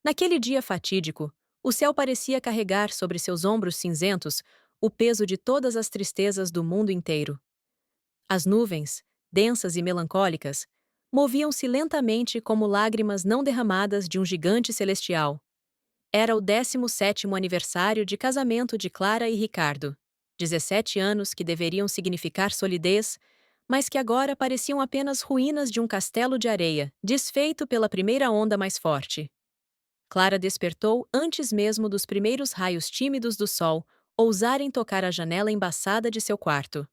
Naquele dia fatídico, o céu parecia carregar sobre seus ombros cinzentos o peso de todas as tristezas do mundo inteiro. As nuvens, densas e melancólicas, moviam-se lentamente como lágrimas não derramadas de um gigante celestial. Era o 17º aniversário de casamento de Clara e Ricardo. 17 anos que deveriam significar solidez, mas que agora pareciam apenas ruínas de um castelo de areia, desfeito pela primeira onda mais forte. Clara despertou antes mesmo dos primeiros raios tímidos do sol ousarem tocar a janela embaçada de seu quarto.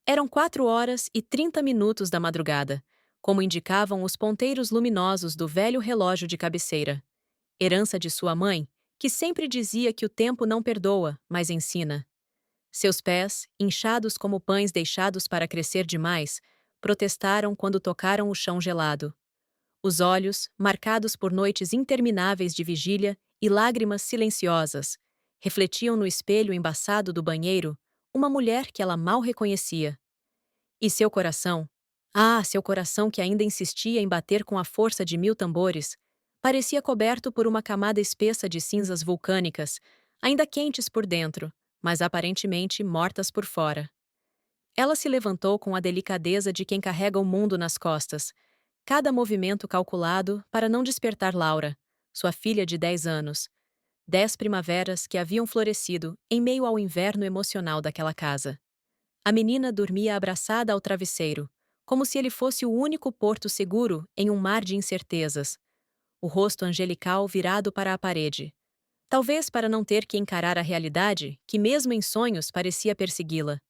Eram 4h30 da madrugada, como indicavam os ponteiros luminosos do velho relógio de cabeceira. Herança de sua mãe, que sempre dizia que o tempo não perdoa, mas ensina. Seus pés, inchados como pães deixados para crescer demais, protestaram quando tocaram o chão gelado. Os olhos, marcados por noites intermináveis de vigília e lágrimas silenciosas, refletiam no espelho embaçado do banheiro uma mulher que ela mal reconhecia. E seu coração? Seu coração que ainda insistia em bater com a força de 1000 tambores, parecia coberto por uma camada espessa de cinzas vulcânicas, ainda quentes por dentro, mas aparentemente mortas por fora. Ela se levantou com a delicadeza de quem carrega o mundo nas costas, cada movimento calculado para não despertar Laura, sua filha de 10 anos. 10 primaveras que haviam florescido em meio ao inverno emocional daquela casa. A menina dormia abraçada ao travesseiro, como se ele fosse o único porto seguro em um mar de incertezas, o rosto angelical virado para a parede. Talvez para não ter que encarar a realidade que, mesmo em sonhos, parecia persegui-la.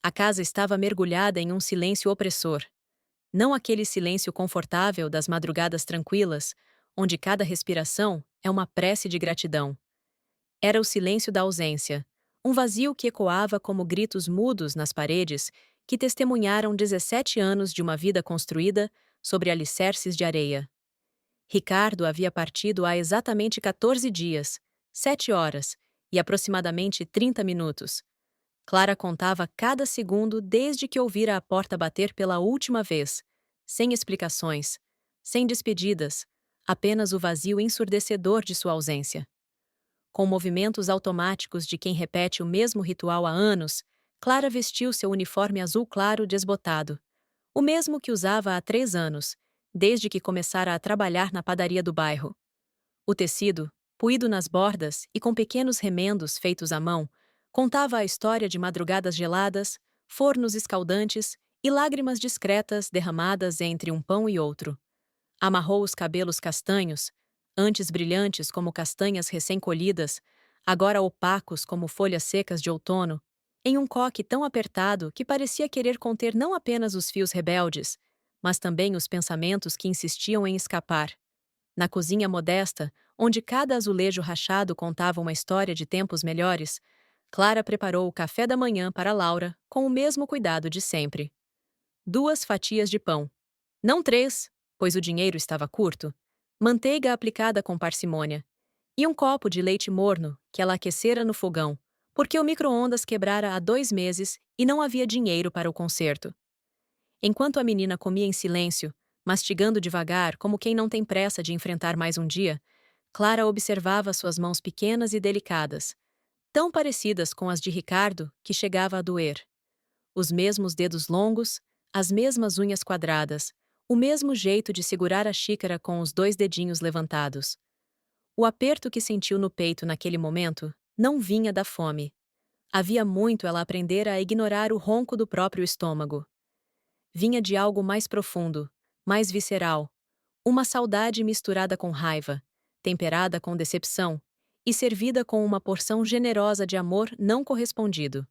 A casa estava mergulhada em um silêncio opressor. Não aquele silêncio confortável das madrugadas tranquilas, onde cada respiração é uma prece de gratidão. Era o silêncio da ausência, um vazio que ecoava como gritos mudos nas paredes que testemunharam 17 anos de uma vida construída sobre alicerces de areia. Ricardo havia partido há exatamente 14 dias, 7 horas e aproximadamente 30 minutos. Clara contava cada segundo desde que ouvira a porta bater pela última vez, sem explicações, sem despedidas, apenas o vazio ensurdecedor de sua ausência. Com movimentos automáticos de quem repete o mesmo ritual há anos, Clara vestiu seu uniforme azul claro desbotado, o mesmo que usava há 3 anos, desde que começara a trabalhar na padaria do bairro. O tecido, puído nas bordas e com pequenos remendos feitos à mão, contava a história de madrugadas geladas, fornos escaldantes e lágrimas discretas derramadas entre um pão e outro. Amarrou os cabelos castanhos, antes brilhantes como castanhas recém-colhidas, agora opacos como folhas secas de outono, em um coque tão apertado que parecia querer conter não apenas os fios rebeldes, mas também os pensamentos que insistiam em escapar. Na cozinha modesta, onde cada azulejo rachado contava uma história de tempos melhores, Clara preparou o café da manhã para Laura com o mesmo cuidado de sempre. 2 fatias de pão. Não 3, pois o dinheiro estava curto. Manteiga aplicada com parcimônia. E um copo de leite morno que ela aquecera no fogão, porque o micro-ondas quebrara há 2 meses e não havia dinheiro para o conserto. Enquanto a menina comia em silêncio, mastigando devagar como quem não tem pressa de enfrentar mais um dia, Clara observava suas mãos pequenas e delicadas, tão parecidas com as de Ricardo que chegava a doer. Os mesmos dedos longos, as mesmas unhas quadradas, o mesmo jeito de segurar a xícara com os 2 dedinhos levantados. O aperto que sentiu no peito naquele momento não vinha da fome. Havia muito ela aprendera a ignorar o ronco do próprio estômago. Vinha de algo mais profundo, mais visceral, uma saudade misturada com raiva, temperada com decepção e servida com uma porção generosa de amor não correspondido.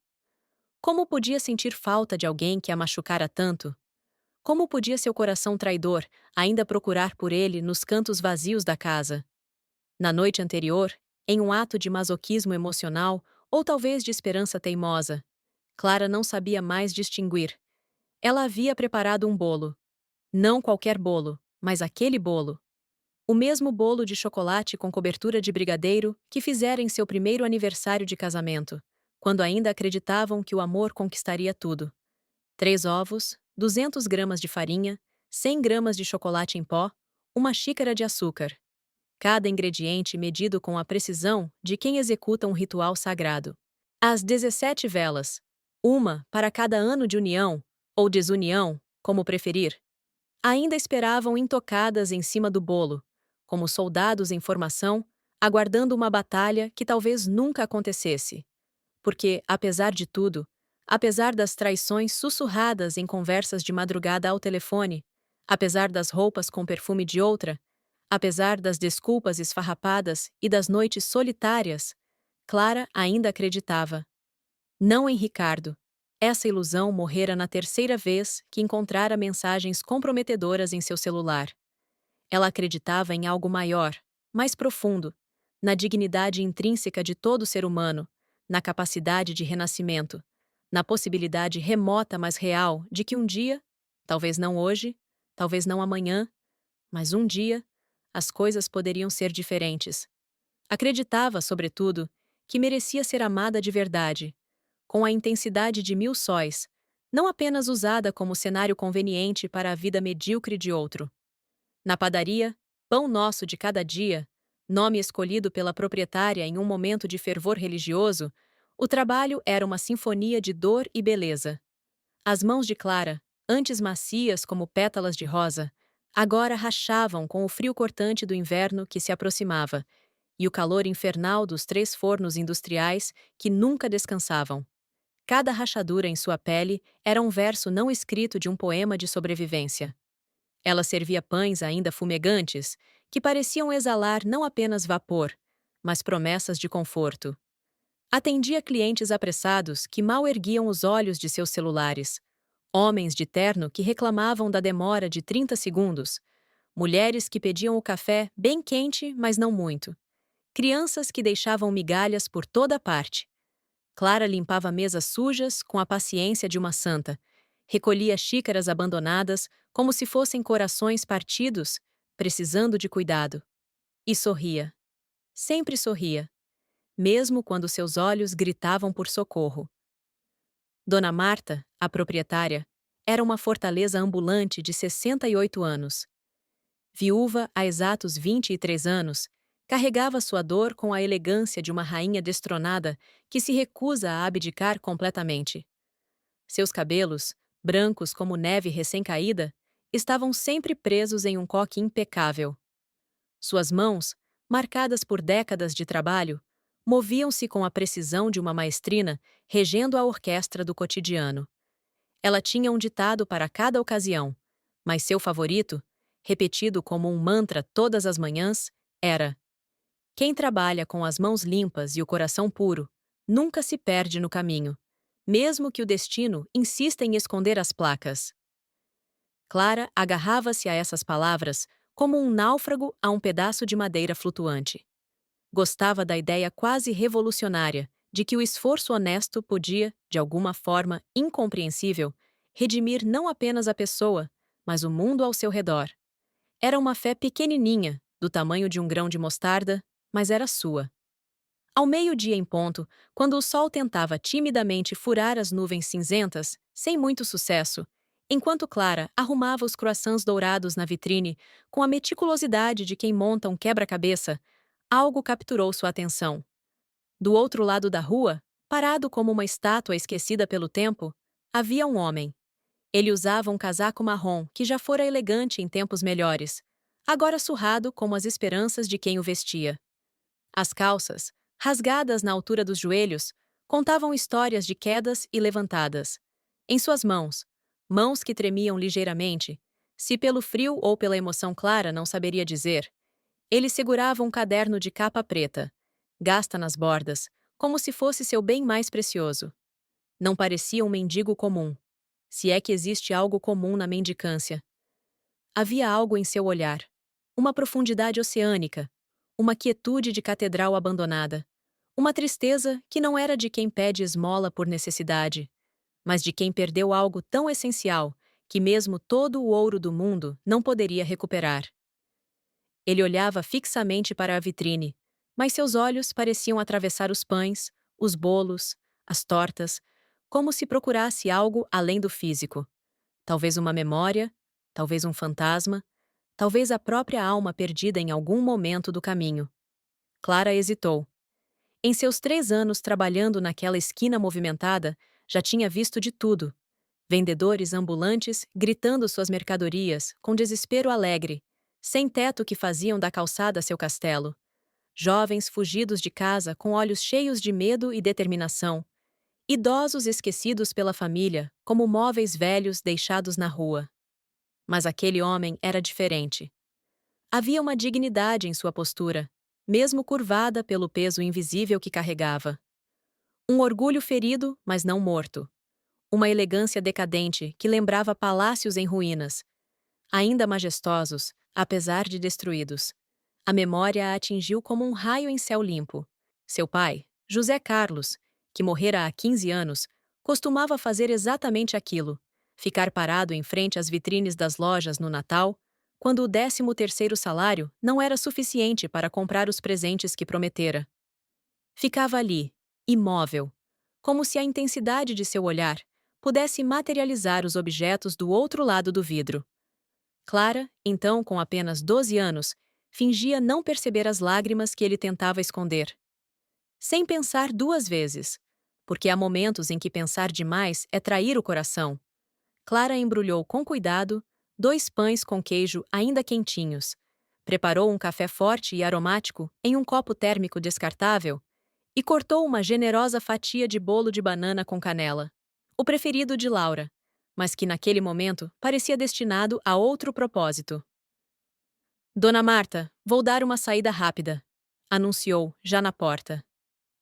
Como podia sentir falta de alguém que a machucara tanto? Como podia seu coração traidor ainda procurar por ele nos cantos vazios da casa? Na noite anterior, em um ato de masoquismo emocional ou talvez de esperança teimosa, Clara não sabia mais distinguir. Ela havia preparado um bolo. Não qualquer bolo, mas aquele bolo. O mesmo bolo de chocolate com cobertura de brigadeiro que fizera em seu primeiro aniversário de casamento, quando ainda acreditavam que o amor conquistaria tudo. 3 ovos, 200 gramas de farinha, 100 gramas de chocolate em pó, uma xícara de açúcar. Cada ingrediente medido com a precisão de quem executa um ritual sagrado. As 17 velas, uma para cada ano de união, ou desunião, como preferir, ainda esperavam intocadas em cima do bolo, como soldados em formação, aguardando uma batalha que talvez nunca acontecesse. Porque, apesar de tudo, apesar das traições sussurradas em conversas de madrugada ao telefone, apesar das roupas com perfume de outra, apesar das desculpas esfarrapadas e das noites solitárias, Clara ainda acreditava. Não em Ricardo. Essa ilusão morrera na terceira vez que encontrara mensagens comprometedoras em seu celular. Ela acreditava em algo maior, mais profundo, na dignidade intrínseca de todo ser humano, na capacidade de renascimento, na possibilidade remota mas real de que um dia, talvez não hoje, talvez não amanhã, mas um dia, as coisas poderiam ser diferentes. Acreditava, sobretudo, que merecia ser amada de verdade, com a intensidade de 1000 sóis, não apenas usada como cenário conveniente para a vida medíocre de outro. Na padaria, Pão Nosso de Cada Dia, nome escolhido pela proprietária em um momento de fervor religioso, o trabalho era uma sinfonia de dor e beleza. As mãos de Clara, antes macias como pétalas de rosa, agora rachavam com o frio cortante do inverno que se aproximava e o calor infernal dos 3 fornos industriais que nunca descansavam. Cada rachadura em sua pele era um verso não escrito de um poema de sobrevivência. Ela servia pães ainda fumegantes, que pareciam exalar não apenas vapor, mas promessas de conforto. Atendia clientes apressados que mal erguiam os olhos de seus celulares, homens de terno que reclamavam da demora de 30 segundos, mulheres que pediam o café bem quente, mas não muito, crianças que deixavam migalhas por toda parte. Clara limpava mesas sujas com a paciência de uma santa, recolhia xícaras abandonadas como se fossem corações partidos, precisando de cuidado. E sorria. Sempre sorria, mesmo quando seus olhos gritavam por socorro. Dona Marta, a proprietária, era uma fortaleza ambulante de 68 anos. Viúva há exatos 23 anos, carregava sua dor com a elegância de uma rainha destronada que se recusa a abdicar completamente. Seus cabelos, brancos como neve recém-caída, estavam sempre presos em um coque impecável. Suas mãos, marcadas por décadas de trabalho, moviam-se com a precisão de uma maestrina regendo a orquestra do cotidiano. Ela tinha um ditado para cada ocasião, mas seu favorito, repetido como um mantra todas as manhãs, era: quem trabalha com as mãos limpas e o coração puro, nunca se perde no caminho, mesmo que o destino insista em esconder as placas. Clara agarrava-se a essas palavras como um náufrago a um pedaço de madeira flutuante. Gostava da ideia quase revolucionária de que o esforço honesto podia, de alguma forma incompreensível, redimir não apenas a pessoa, mas o mundo ao seu redor. Era uma fé pequenininha, do tamanho de um grão de mostarda, mas era sua. Ao meio-dia em ponto, quando o sol tentava timidamente furar as nuvens cinzentas, sem muito sucesso, enquanto Clara arrumava os croissants dourados na vitrine com a meticulosidade de quem monta um quebra-cabeça, algo capturou sua atenção. Do outro lado da rua, parado como uma estátua esquecida pelo tempo, havia um homem. Ele usava um casaco marrom que já fora elegante em tempos melhores, agora surrado como as esperanças de quem o vestia. As calças, rasgadas na altura dos joelhos, contavam histórias de quedas e levantadas. Em suas mãos, mãos que tremiam ligeiramente, se pelo frio ou pela emoção Clara não saberia dizer, ele segurava um caderno de capa preta, gasta nas bordas, como se fosse seu bem mais precioso. Não parecia um mendigo comum, se é que existe algo comum na mendicância. Havia algo em seu olhar, uma profundidade oceânica, uma quietude de catedral abandonada, uma tristeza que não era de quem pede esmola por necessidade, mas de quem perdeu algo tão essencial que mesmo todo o ouro do mundo não poderia recuperar. Ele olhava fixamente para a vitrine, mas seus olhos pareciam atravessar os pães, os bolos, as tortas, como se procurasse algo além do físico. Talvez uma memória, talvez um fantasma, talvez a própria alma perdida em algum momento do caminho. Clara hesitou. Em seus 3 anos trabalhando naquela esquina movimentada, já tinha visto de tudo. Vendedores ambulantes gritando suas mercadorias, com desespero alegre, sem teto que faziam da calçada seu castelo. Jovens fugidos de casa com olhos cheios de medo e determinação. Idosos esquecidos pela família, como móveis velhos deixados na rua. Mas aquele homem era diferente. Havia uma dignidade em sua postura, mesmo curvada pelo peso invisível que carregava. Um orgulho ferido, mas não morto. Uma elegância decadente que lembrava palácios em ruínas, ainda majestosos, apesar de destruídos. A memória a atingiu como um raio em céu limpo. Seu pai, José Carlos, que morrera há 15 anos, costumava fazer exatamente aquilo: ficar parado em frente às vitrines das lojas no Natal, quando o 13º salário não era suficiente para comprar os presentes que prometera. Ficava ali, imóvel, como se a intensidade de seu olhar pudesse materializar os objetos do outro lado do vidro. Clara, então com apenas 12 anos, fingia não perceber as lágrimas que ele tentava esconder. Sem pensar 2 vezes, porque há momentos em que pensar demais é trair o coração. Clara embrulhou com cuidado 2 pães com queijo ainda quentinhos, preparou um café forte e aromático em um copo térmico descartável e cortou uma generosa fatia de bolo de banana com canela, o preferido de Laura, mas que naquele momento parecia destinado a outro propósito. Dona Marta, vou dar uma saída rápida, anunciou, já na porta.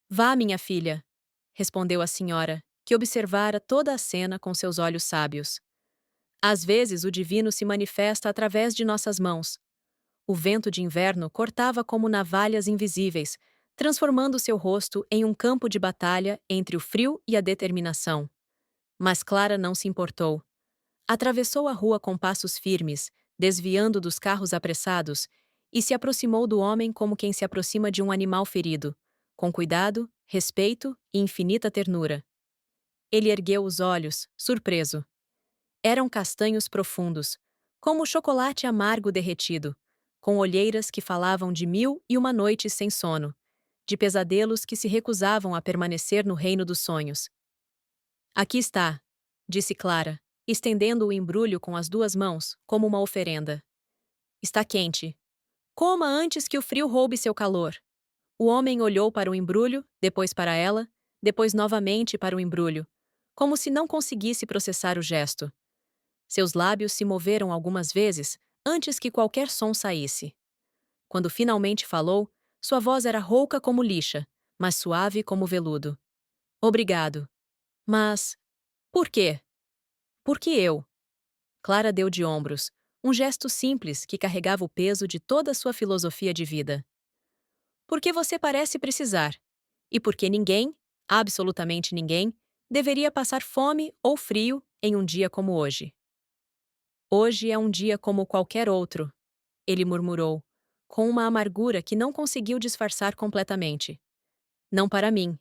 Vá, minha filha, respondeu a senhora, que observara toda a cena com seus olhos sábios. Às vezes o divino se manifesta através de nossas mãos. O vento de inverno cortava como navalhas invisíveis, transformando seu rosto em um campo de batalha entre o frio e a determinação. Mas Clara não se importou. Atravessou a rua com passos firmes, desviando dos carros apressados, e se aproximou do homem como quem se aproxima de um animal ferido, com cuidado, respeito e infinita ternura. Ele ergueu os olhos, surpreso. Eram castanhos profundos, como chocolate amargo derretido, com olheiras que falavam de 1001 noites sem sono, de pesadelos que se recusavam a permanecer no reino dos sonhos. Aqui está, disse Clara, estendendo o embrulho com as 2 mãos, como uma oferenda. Está quente. Coma antes que o frio roube seu calor. O homem olhou para o embrulho, depois para ela, depois novamente para o embrulho, como se não conseguisse processar o gesto. Seus lábios se moveram algumas vezes antes que qualquer som saísse. Quando finalmente falou, sua voz era rouca como lixa, mas suave como veludo. Obrigado. Mas, por quê? Por que eu? Clara deu de ombros, um gesto simples que carregava o peso de toda a sua filosofia de vida. Porque você parece precisar. E porque ninguém, absolutamente ninguém, deveria passar fome ou frio em um dia como hoje. Hoje é um dia como qualquer outro, ele murmurou, com uma amargura que não conseguiu disfarçar completamente. Não para mim,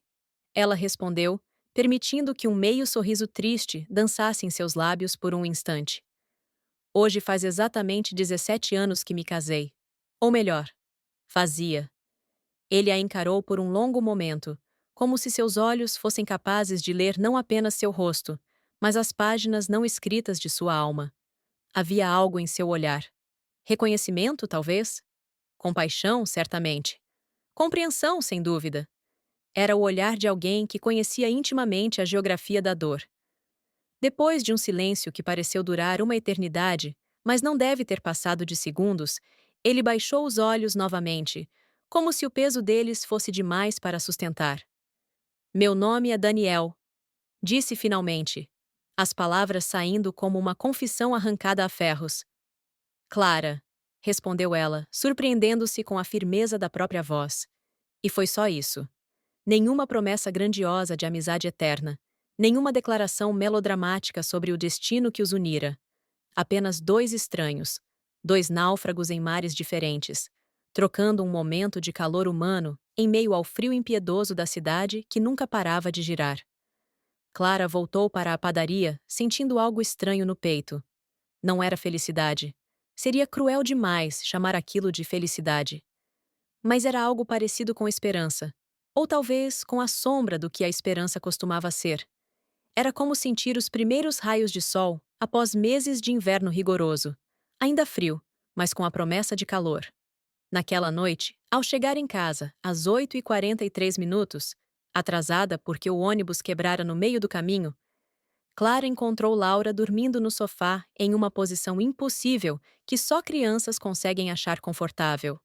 ela respondeu, permitindo que um meio sorriso triste dançasse em seus lábios por um instante. Hoje faz exatamente 17 anos que me casei. Ou melhor, fazia. Ele a encarou por um longo momento, como se seus olhos fossem capazes de ler não apenas seu rosto, mas as páginas não escritas de sua alma. Havia algo em seu olhar. Reconhecimento, talvez? Compaixão, certamente. Compreensão, sem dúvida. Era o olhar de alguém que conhecia intimamente a geografia da dor. Depois de um silêncio que pareceu durar uma eternidade, mas não deve ter passado de segundos, ele baixou os olhos novamente, como se o peso deles fosse demais para sustentar. Meu nome é Daniel, disse finalmente, as palavras saindo como uma confissão arrancada a ferros. Clara, respondeu ela, surpreendendo-se com a firmeza da própria voz. E foi só isso. Nenhuma promessa grandiosa de amizade eterna, nenhuma declaração melodramática sobre o destino que os unira. Apenas 2 estranhos, 2 náufragos em mares diferentes, trocando um momento de calor humano em meio ao frio impiedoso da cidade que nunca parava de girar. Clara voltou para a padaria, sentindo algo estranho no peito. Não era felicidade. Seria cruel demais chamar aquilo de felicidade. Mas era algo parecido com esperança. Ou talvez com a sombra do que a esperança costumava ser. Era como sentir os primeiros raios de sol após meses de inverno rigoroso. Ainda frio, mas com a promessa de calor. Naquela noite, ao chegar em casa, às 8h43, atrasada porque o ônibus quebrara no meio do caminho, Clara encontrou Laura dormindo no sofá em uma posição impossível que só crianças conseguem achar confortável.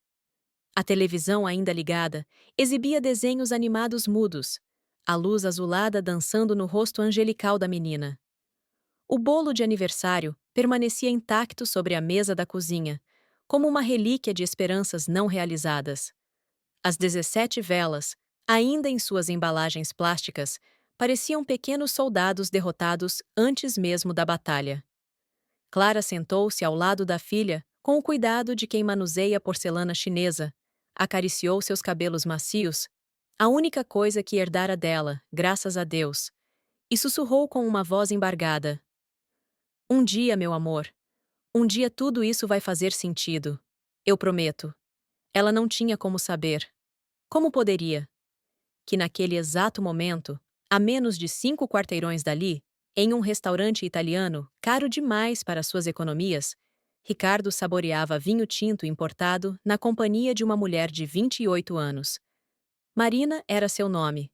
A televisão, ainda ligada, exibia desenhos animados mudos, a luz azulada dançando no rosto angelical da menina. O bolo de aniversário permanecia intacto sobre a mesa da cozinha, como uma relíquia de esperanças não realizadas. As 17 velas, ainda em suas embalagens plásticas, pareciam pequenos soldados derrotados antes mesmo da batalha. Clara sentou-se ao lado da filha, com o cuidado de quem manuseia porcelana chinesa, acariciou seus cabelos macios, a única coisa que herdara dela, graças a Deus, e sussurrou com uma voz embargada: "Um dia, meu amor, um dia tudo isso vai fazer sentido. Eu prometo." Ela não tinha como saber. Como poderia? Que naquele exato momento, a menos de 5 quarteirões dali, em um restaurante italiano, caro demais para suas economias, Ricardo saboreava vinho tinto importado na companhia de uma mulher de 28 anos. Marina era seu nome.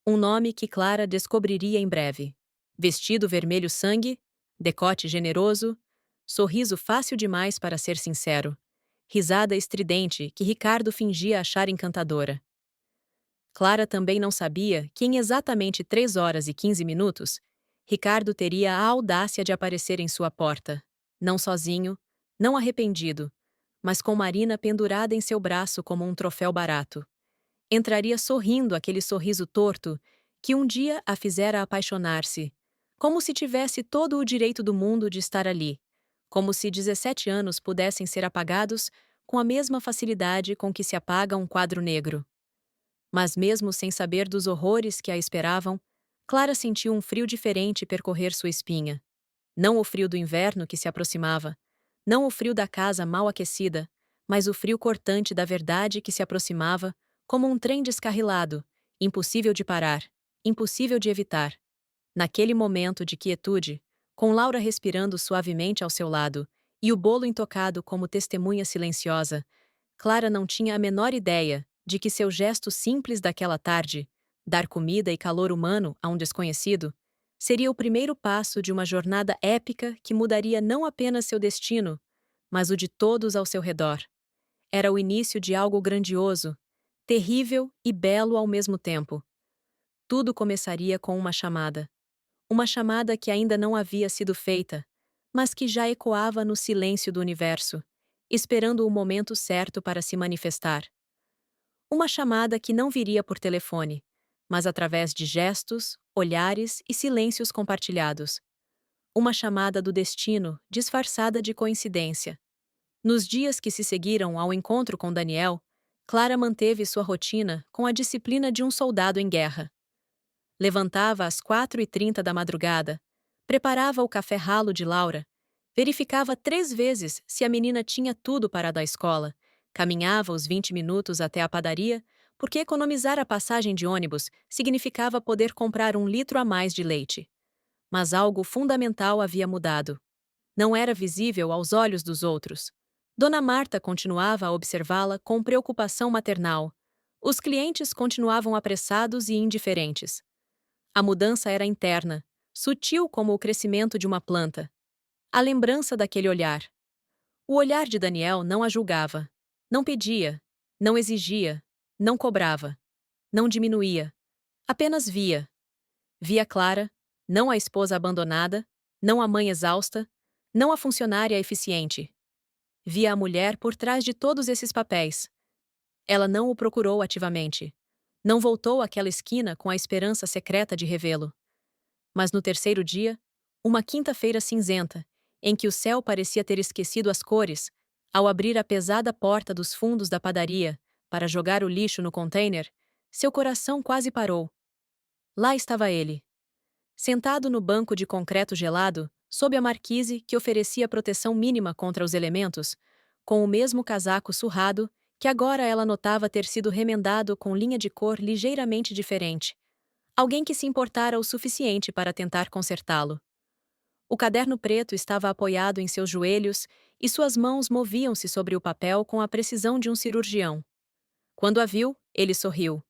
Um nome que Clara descobriria em breve. Vestido vermelho sangue, decote generoso, sorriso fácil demais para ser sincero, risada estridente que Ricardo fingia achar encantadora. Clara também não sabia que em exatamente 3h15, Ricardo teria a audácia de aparecer em sua porta. Não sozinho, não arrependido, mas com Marina pendurada em seu braço como um troféu barato. Entraria sorrindo aquele sorriso torto que um dia a fizera apaixonar-se, como se tivesse todo o direito do mundo de estar ali, como se 17 anos pudessem ser apagados com a mesma facilidade com que se apaga um quadro negro. Mas mesmo sem saber dos horrores que a esperavam, Clara sentiu um frio diferente percorrer sua espinha. Não o frio do inverno que se aproximava, não o frio da casa mal aquecida, mas o frio cortante da verdade que se aproximava como um trem descarrilado, impossível de parar, impossível de evitar. Naquele momento de quietude, com Laura respirando suavemente ao seu lado e o bolo intocado como testemunha silenciosa, Clara não tinha a menor ideia de que seu gesto simples daquela tarde, dar comida e calor humano a um desconhecido, seria o primeiro passo de uma jornada épica que mudaria não apenas seu destino, mas o de todos ao seu redor. Era o início de algo grandioso, terrível e belo ao mesmo tempo. Tudo começaria com uma chamada. Uma chamada que ainda não havia sido feita, mas que já ecoava no silêncio do universo, esperando o momento certo para se manifestar. Uma chamada que não viria por telefone, mas através de gestos, olhares e silêncios compartilhados. Uma chamada do destino, disfarçada de coincidência. Nos dias que se seguiram ao encontro com Daniel, Clara manteve sua rotina com a disciplina de um soldado em guerra. Levantava às 4h30 da madrugada, preparava o café ralo de Laura, verificava 3 vezes se a menina tinha tudo para a da escola, caminhava os 20 minutos até a padaria, porque economizar a passagem de ônibus significava poder comprar 1 litro a mais de leite. Mas algo fundamental havia mudado. Não era visível aos olhos dos outros. Dona Marta continuava a observá-la com preocupação maternal. Os clientes continuavam apressados e indiferentes. A mudança era interna, sutil como o crescimento de uma planta. A lembrança daquele olhar. O olhar de Daniel não a julgava. Não pedia, não exigia, não cobrava, não diminuía. Apenas via. Via Clara, não a esposa abandonada, não a mãe exausta, não a funcionária eficiente. Via a mulher por trás de todos esses papéis. Ela não o procurou ativamente. Não voltou àquela esquina com a esperança secreta de revê-lo. Mas no terceiro dia, uma quinta-feira cinzenta, em que o céu parecia ter esquecido as cores, ao abrir a pesada porta dos fundos da padaria para jogar o lixo no container, seu coração quase parou. Lá estava ele. Sentado no banco de concreto gelado, sob a marquise que oferecia proteção mínima contra os elementos, com o mesmo casaco surrado que agora ela notava ter sido remendado com linha de cor ligeiramente diferente. Alguém que se importara o suficiente para tentar consertá-lo. O caderno preto estava apoiado em seus joelhos e suas mãos moviam-se sobre o papel com a precisão de um cirurgião. Quando a viu, ele sorriu.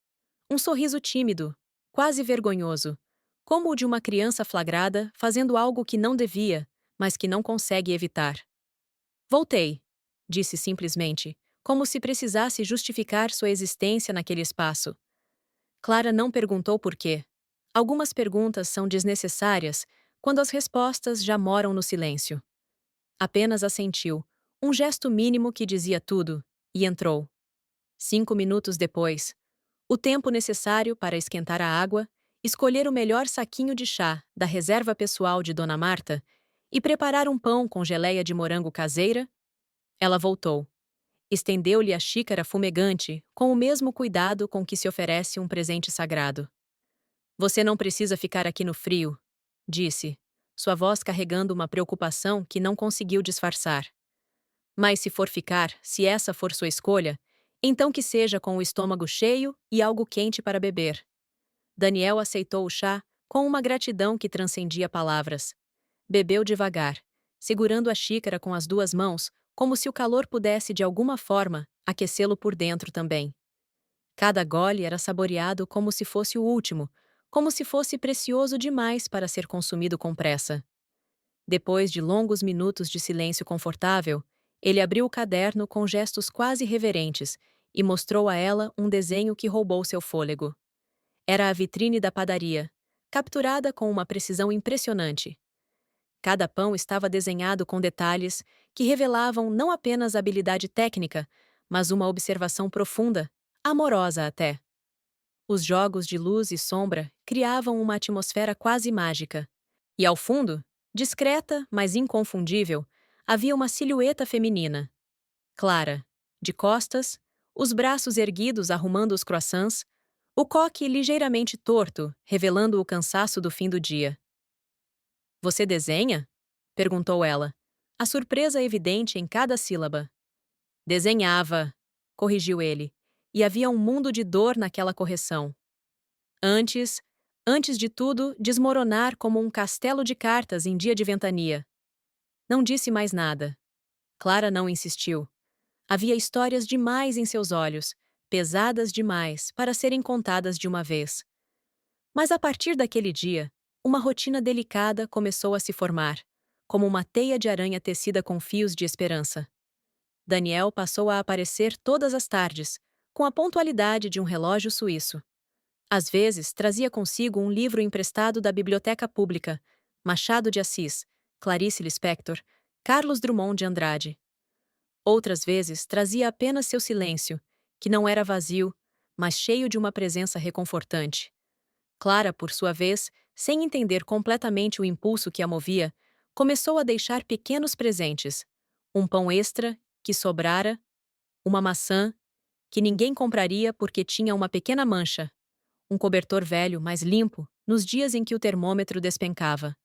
Um sorriso tímido, quase vergonhoso, como o de uma criança flagrada fazendo algo que não devia, mas que não consegue evitar. Voltei, disse simplesmente, como se precisasse justificar sua existência naquele espaço. Clara não perguntou por quê. Algumas perguntas são desnecessárias quando as respostas já moram no silêncio. Apenas assentiu, um gesto mínimo que dizia tudo, e entrou. 5 minutos depois, o tempo necessário para esquentar a água, escolher o melhor saquinho de chá da reserva pessoal de Dona Marta e preparar um pão com geleia de morango caseira, ela voltou. Estendeu-lhe a xícara fumegante com o mesmo cuidado com que se oferece um presente sagrado. Você não precisa ficar aqui no frio, disse, sua voz carregando uma preocupação que não conseguiu disfarçar. Mas se for ficar, se essa for sua escolha, então que seja com o estômago cheio e algo quente para beber. Daniel aceitou o chá com uma gratidão que transcendia palavras. Bebeu devagar, segurando a xícara com as duas mãos, como se o calor pudesse de alguma forma aquecê-lo por dentro também. Cada gole era saboreado como se fosse o último, como se fosse precioso demais para ser consumido com pressa. Depois de longos minutos de silêncio confortável, ele abriu o caderno com gestos quase reverentes e mostrou a ela um desenho que roubou seu fôlego. Era a vitrine da padaria, capturada com uma precisão impressionante. Cada pão estava desenhado com detalhes que revelavam não apenas habilidade técnica, mas uma observação profunda, amorosa até. Os jogos de luz e sombra criavam uma atmosfera quase mágica. E ao fundo, discreta, mas inconfundível, havia uma silhueta feminina. Clara, de costas, os braços erguidos arrumando os croissants, o coque ligeiramente torto, revelando o cansaço do fim do dia. Você desenha? Perguntou ela, a surpresa evidente em cada sílaba. Desenhava, corrigiu ele, e havia um mundo de dor naquela correção. Antes de tudo, desmoronar como um castelo de cartas em dia de ventania. Não disse mais nada. Clara não insistiu. Havia histórias demais em seus olhos, pesadas demais para serem contadas de uma vez. Mas a partir daquele dia, uma rotina delicada começou a se formar, como uma teia de aranha tecida com fios de esperança. Daniel passou a aparecer todas as tardes, com a pontualidade de um relógio suíço. Às vezes, trazia consigo um livro emprestado da biblioteca pública, Machado de Assis, Clarice Lispector, Carlos Drummond de Andrade. Outras vezes, trazia apenas seu silêncio, que não era vazio, mas cheio de uma presença reconfortante. Clara, por sua vez, sem entender completamente o impulso que a movia, começou a deixar pequenos presentes. Um pão extra, que sobrara, uma maçã, que ninguém compraria porque tinha uma pequena mancha, um cobertor velho, mais limpo, nos dias em que o termômetro despencava.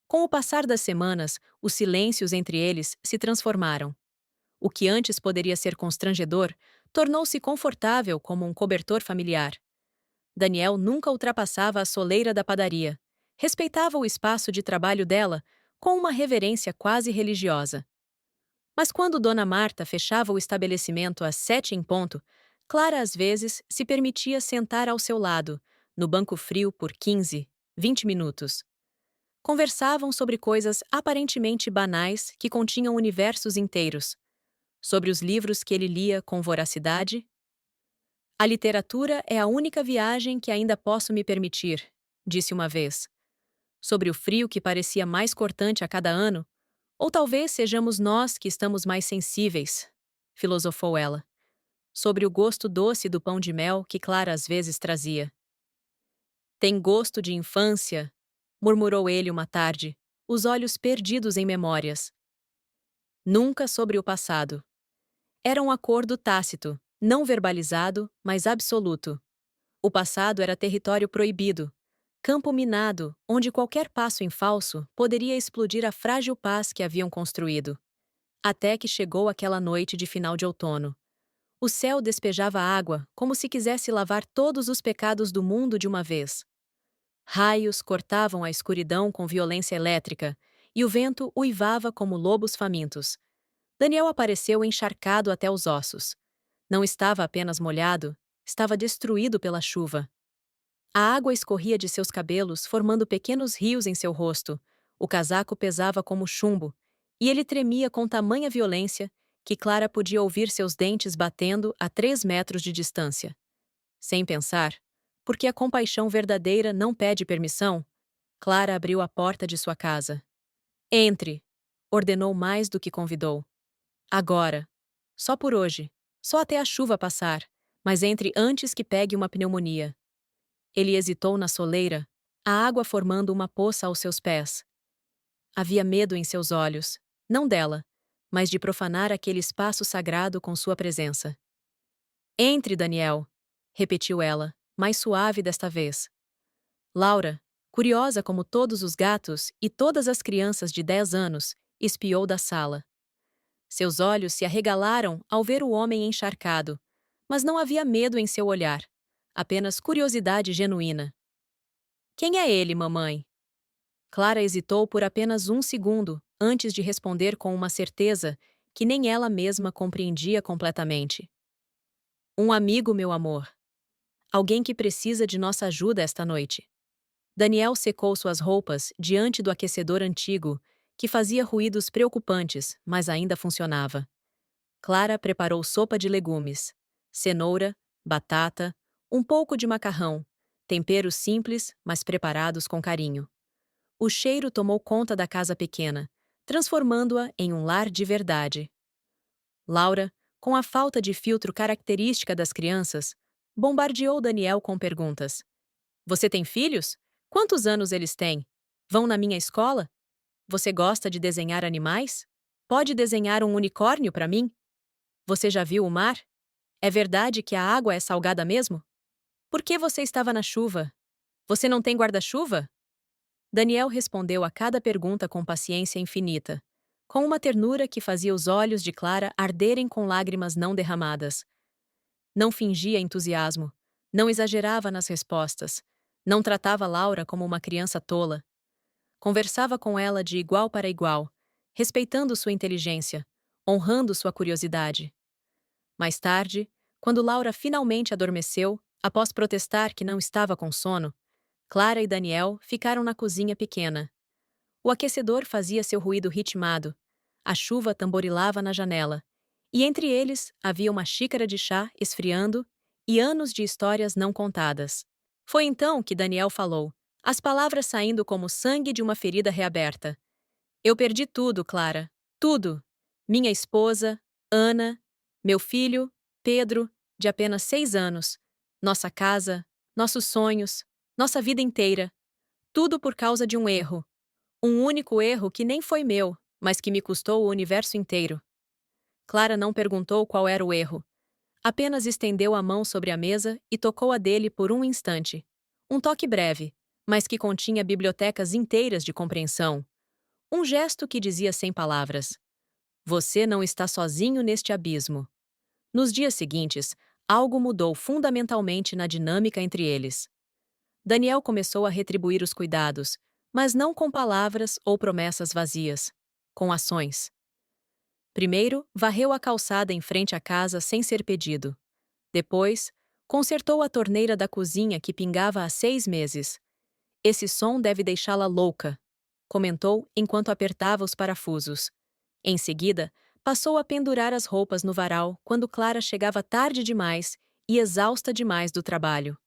Com o passar das semanas, os silêncios entre eles se transformaram. O que antes poderia ser constrangedor tornou-se confortável como um cobertor familiar. Daniel nunca ultrapassava a soleira da padaria. Respeitava o espaço de trabalho dela com uma reverência quase religiosa. Mas quando Dona Marta fechava o estabelecimento às 7 em ponto, Clara às vezes se permitia sentar ao seu lado, no banco frio por 15, 20 minutos. Conversavam sobre coisas aparentemente banais que continham universos inteiros. Sobre os livros que ele lia com voracidade. A literatura é a única viagem que ainda posso me permitir, disse uma vez. Sobre o frio que parecia mais cortante a cada ano, ou talvez sejamos nós que estamos mais sensíveis, filosofou ela. Sobre o gosto doce do pão de mel que Clara às vezes trazia. Tem gosto de infância, murmurou ele uma tarde, os olhos perdidos em memórias. Nunca sobre o passado. Era um acordo tácito, não verbalizado, mas absoluto. O passado era território proibido. Campo minado, onde qualquer passo em falso poderia explodir a frágil paz que haviam construído. Até que chegou aquela noite de final de outono. O céu despejava água como se quisesse lavar todos os pecados do mundo de uma vez. Raios cortavam a escuridão com violência elétrica, e o vento uivava como lobos famintos. Daniel apareceu encharcado até os ossos. Não estava apenas molhado, estava destruído pela chuva. A água escorria de seus cabelos, formando pequenos rios em seu rosto. O casaco pesava como chumbo, e ele tremia com tamanha violência que Clara podia ouvir seus dentes batendo a 3 metros de distância. Sem pensar, porque a compaixão verdadeira não pede permissão, Clara abriu a porta de sua casa. Entre! Ordenou mais do que convidou. Agora. Só por hoje. Só até a chuva passar. Mas entre antes que pegue uma pneumonia. Ele hesitou na soleira, a água formando uma poça aos seus pés. Havia medo em seus olhos, não dela, mas de profanar aquele espaço sagrado com sua presença. Entre, Daniel, repetiu ela, mais suave desta vez. Laura, curiosa como todos os gatos e todas as crianças de 10 anos, espiou da sala. Seus olhos se arregalaram ao ver o homem encharcado, mas não havia medo em seu olhar, apenas curiosidade genuína. Quem é ele, mamãe? Clara hesitou por apenas um segundo antes de responder com uma certeza que nem ela mesma compreendia completamente. Um amigo, meu amor. Alguém que precisa de nossa ajuda esta noite. Daniel secou suas roupas diante do aquecedor antigo, que fazia ruídos preocupantes, mas ainda funcionava. Clara preparou sopa de legumes, cenoura, batata, um pouco de macarrão, temperos simples, mas preparados com carinho. O cheiro tomou conta da casa pequena, transformando-a em um lar de verdade. Laura, com a falta de filtro característica das crianças, bombardeou Daniel com perguntas. Você tem filhos? Quantos anos eles têm? Vão na minha escola? Você gosta de desenhar animais? Pode desenhar um unicórnio para mim? Você já viu o mar? É verdade que a água é salgada mesmo? Por que você estava na chuva? Você não tem guarda-chuva? Daniel respondeu a cada pergunta com paciência infinita, com uma ternura que fazia os olhos de Clara arderem com lágrimas não derramadas. Não fingia entusiasmo, não exagerava nas respostas, não tratava Laura como uma criança tola. Conversava com ela de igual para igual, respeitando sua inteligência, honrando sua curiosidade. Mais tarde, quando Laura finalmente adormeceu, após protestar que não estava com sono, Clara e Daniel ficaram na cozinha pequena. O aquecedor fazia seu ruído ritmado, a chuva tamborilava na janela, e entre eles havia uma xícara de chá esfriando e anos de histórias não contadas. Foi então que Daniel falou, as palavras saindo como sangue de uma ferida reaberta. Eu perdi tudo, Clara. Tudo. Minha esposa, Ana, meu filho, Pedro, de apenas 6 anos, nossa casa, nossos sonhos, nossa vida inteira. Tudo por causa de um erro. Um único erro que nem foi meu, mas que me custou o universo inteiro. Clara não perguntou qual era o erro. Apenas estendeu a mão sobre a mesa e tocou a dele por um instante. Um toque breve, mas que continha bibliotecas inteiras de compreensão. Um gesto que dizia sem palavras: Você não está sozinho neste abismo. Nos dias seguintes, algo mudou fundamentalmente na dinâmica entre eles. Daniel começou a retribuir os cuidados, mas não com palavras ou promessas vazias, com ações. Primeiro, varreu a calçada em frente à casa sem ser pedido. Depois, consertou a torneira da cozinha que pingava há 6 meses. Esse som deve deixá-la louca, comentou enquanto apertava os parafusos. Em seguida, passou a pendurar as roupas no varal quando Clara chegava tarde demais e exausta demais do trabalho.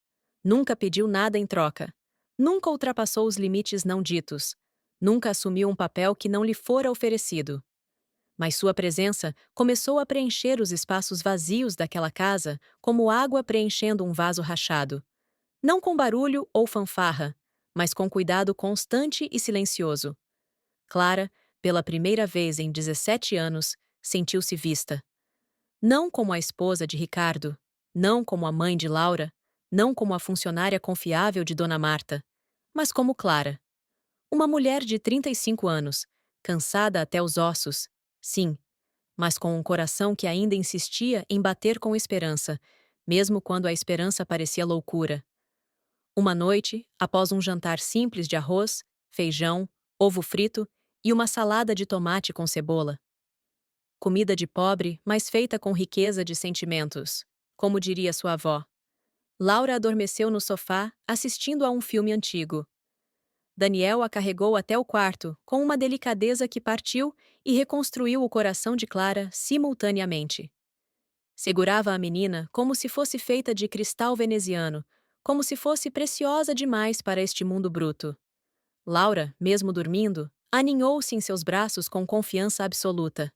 Nunca pediu nada em troca. Nunca ultrapassou os limites não ditos. Nunca assumiu um papel que não lhe fora oferecido. Mas sua presença começou a preencher os espaços vazios daquela casa como água preenchendo um vaso rachado. Não com barulho ou fanfarra, mas com cuidado constante e silencioso. Clara, pela primeira vez em 17 anos, sentiu-se vista. Não como a esposa de Ricardo, não como a mãe de Laura, não como a funcionária confiável de Dona Marta, mas como Clara. Uma mulher de 35 anos, cansada até os ossos, sim, mas com um coração que ainda insistia em bater com esperança, mesmo quando a esperança parecia loucura. Uma noite, após um jantar simples de arroz, feijão, ovo frito e uma salada de tomate com cebola. Comida de pobre, mas feita com riqueza de sentimentos, como diria sua avó. Laura adormeceu no sofá, assistindo a um filme antigo. Daniel a carregou até o quarto, com uma delicadeza que partiu e reconstruiu o coração de Clara simultaneamente. Segurava a menina como se fosse feita de cristal veneziano, como se fosse preciosa demais para este mundo bruto. Laura, mesmo dormindo, aninhou-se em seus braços com confiança absoluta.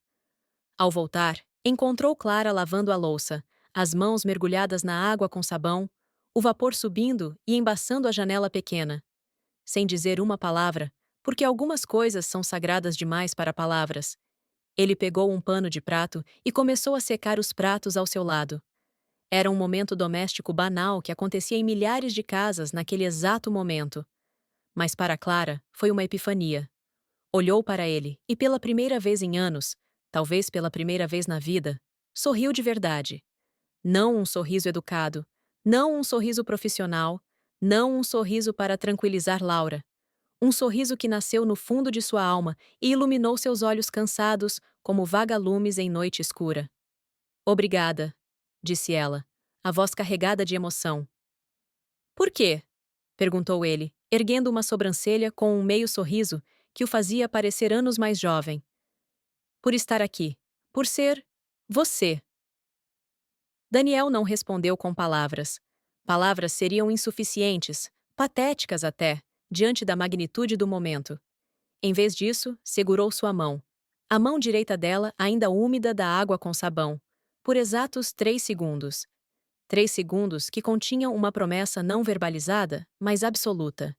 Ao voltar, encontrou Clara lavando a louça, as mãos mergulhadas na água com sabão, o vapor subindo e embaçando a janela pequena. Sem dizer uma palavra, porque algumas coisas são sagradas demais para palavras. Ele pegou um pano de prato e começou a secar os pratos ao seu lado. Era um momento doméstico banal que acontecia em milhares de casas naquele exato momento. Mas para Clara, foi uma epifania. Olhou para ele e, pela primeira vez em anos, talvez pela primeira vez na vida, sorriu de verdade. Não um sorriso educado, não um sorriso profissional, não um sorriso para tranquilizar Laura. Um sorriso que nasceu no fundo de sua alma e iluminou seus olhos cansados como vagalumes em noite escura. Obrigada, disse ela, a voz carregada de emoção. Por quê? Perguntou ele, erguendo uma sobrancelha com um meio sorriso que o fazia parecer anos mais jovem. Por estar aqui. Por ser você. Daniel não respondeu com palavras. Palavras seriam insuficientes, patéticas até, diante da magnitude do momento. Em vez disso, segurou sua mão. A mão direita dela ainda úmida da água com sabão. Por exatos 3 segundos. 3 segundos que continham uma promessa não verbalizada, mas absoluta.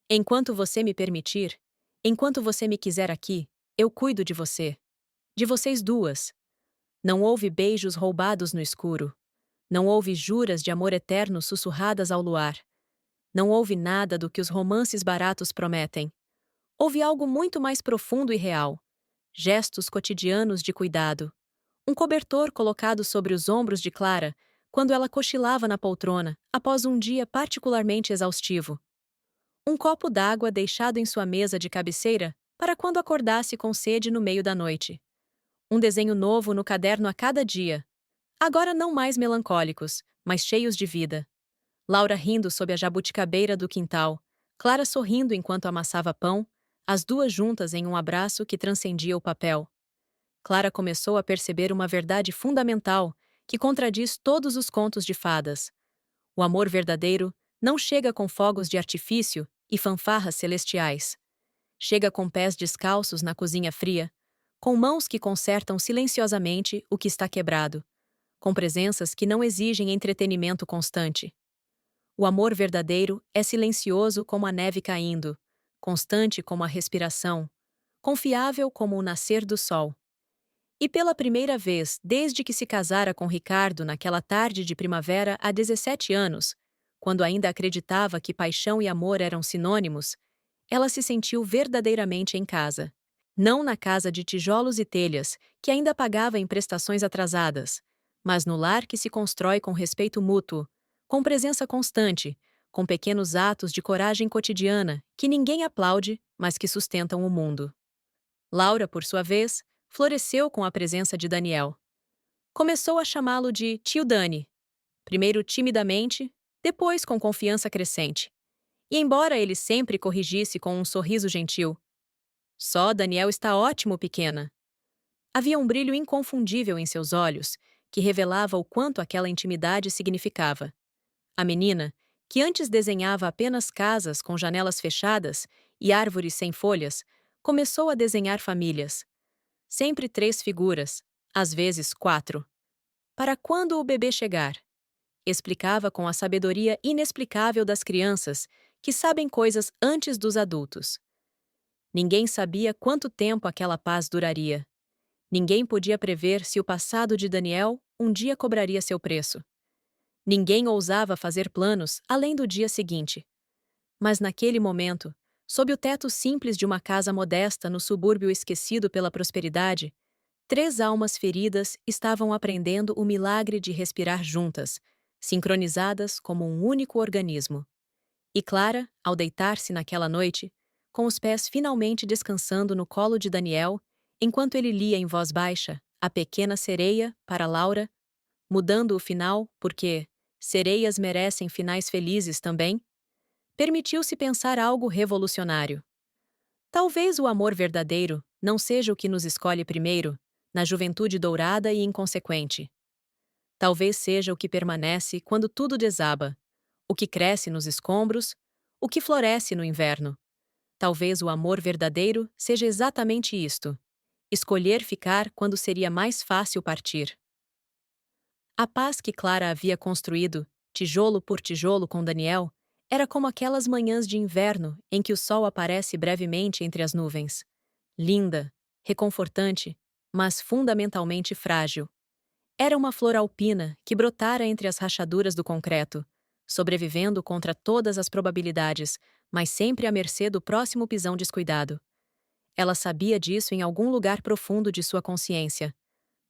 Enquanto você me permitir, enquanto você me quiser aqui, eu cuido de você. De vocês duas. Não houve beijos roubados no escuro. Não houve juras de amor eterno sussurradas ao luar. Não houve nada do que os romances baratos prometem. Houve algo muito mais profundo e real. Gestos cotidianos de cuidado. Um cobertor colocado sobre os ombros de Clara quando ela cochilava na poltrona após um dia particularmente exaustivo. Um copo d'água deixado em sua mesa de cabeceira para quando acordasse com sede no meio da noite. Um desenho novo no caderno a cada dia. Agora não mais melancólicos, mas cheios de vida. Laura rindo sob a jabuticabeira do quintal, Clara sorrindo enquanto amassava pão, as duas juntas em um abraço que transcendia o papel. Clara começou a perceber uma verdade fundamental que contradiz todos os contos de fadas. O amor verdadeiro não chega com fogos de artifício e fanfarras celestiais. Chega com pés descalços na cozinha fria, com mãos que consertam silenciosamente o que está quebrado, com presenças que não exigem entretenimento constante. O amor verdadeiro é silencioso como a neve caindo, constante como a respiração, confiável como o nascer do sol. E pela primeira vez desde que se casara com Ricardo naquela tarde de primavera há 17 anos, quando ainda acreditava que paixão e amor eram sinônimos, ela se sentiu verdadeiramente em casa. Não na casa de tijolos e telhas, que ainda pagava em prestações atrasadas, mas no lar que se constrói com respeito mútuo, com presença constante, com pequenos atos de coragem cotidiana que ninguém aplaude, mas que sustentam o mundo. Laura, por sua vez, floresceu com a presença de Daniel. Começou a chamá-lo de tio Dani, primeiro timidamente, depois com confiança crescente. E embora ele sempre corrigisse com um sorriso gentil, só Daniel está ótimo, pequena. Havia um brilho inconfundível em seus olhos, que revelava o quanto aquela intimidade significava. A menina, que antes desenhava apenas casas com janelas fechadas e árvores sem folhas, começou a desenhar famílias. Sempre 3 figuras, às vezes 4. Para quando o bebê chegar? Explicava com a sabedoria inexplicável das crianças, que sabem coisas antes dos adultos. Ninguém sabia quanto tempo aquela paz duraria. Ninguém podia prever se o passado de Daniel um dia cobraria seu preço. Ninguém ousava fazer planos além do dia seguinte. Mas naquele momento, sob o teto simples de uma casa modesta no subúrbio esquecido pela prosperidade, três almas feridas estavam aprendendo o milagre de respirar juntas, sincronizadas como um único organismo. E Clara, ao deitar-se naquela noite, com os pés finalmente descansando no colo de Daniel, enquanto ele lia em voz baixa A Pequena Sereia para Laura, mudando o final porque sereias merecem finais felizes também, permitiu-se pensar algo revolucionário. Talvez o amor verdadeiro não seja o que nos escolhe primeiro, na juventude dourada e inconsequente. Talvez seja o que permanece quando tudo desaba, o que cresce nos escombros, o que floresce no inverno. Talvez o amor verdadeiro seja exatamente isto: escolher ficar quando seria mais fácil partir. A paz que Clara havia construído, tijolo por tijolo com Daniel, era como aquelas manhãs de inverno em que o sol aparece brevemente entre as nuvens. Linda, reconfortante, mas fundamentalmente frágil. Era uma flor alpina que brotara entre as rachaduras do concreto, sobrevivendo contra todas as probabilidades, mas sempre à mercê do próximo pisão descuidado. Ela sabia disso em algum lugar profundo de sua consciência,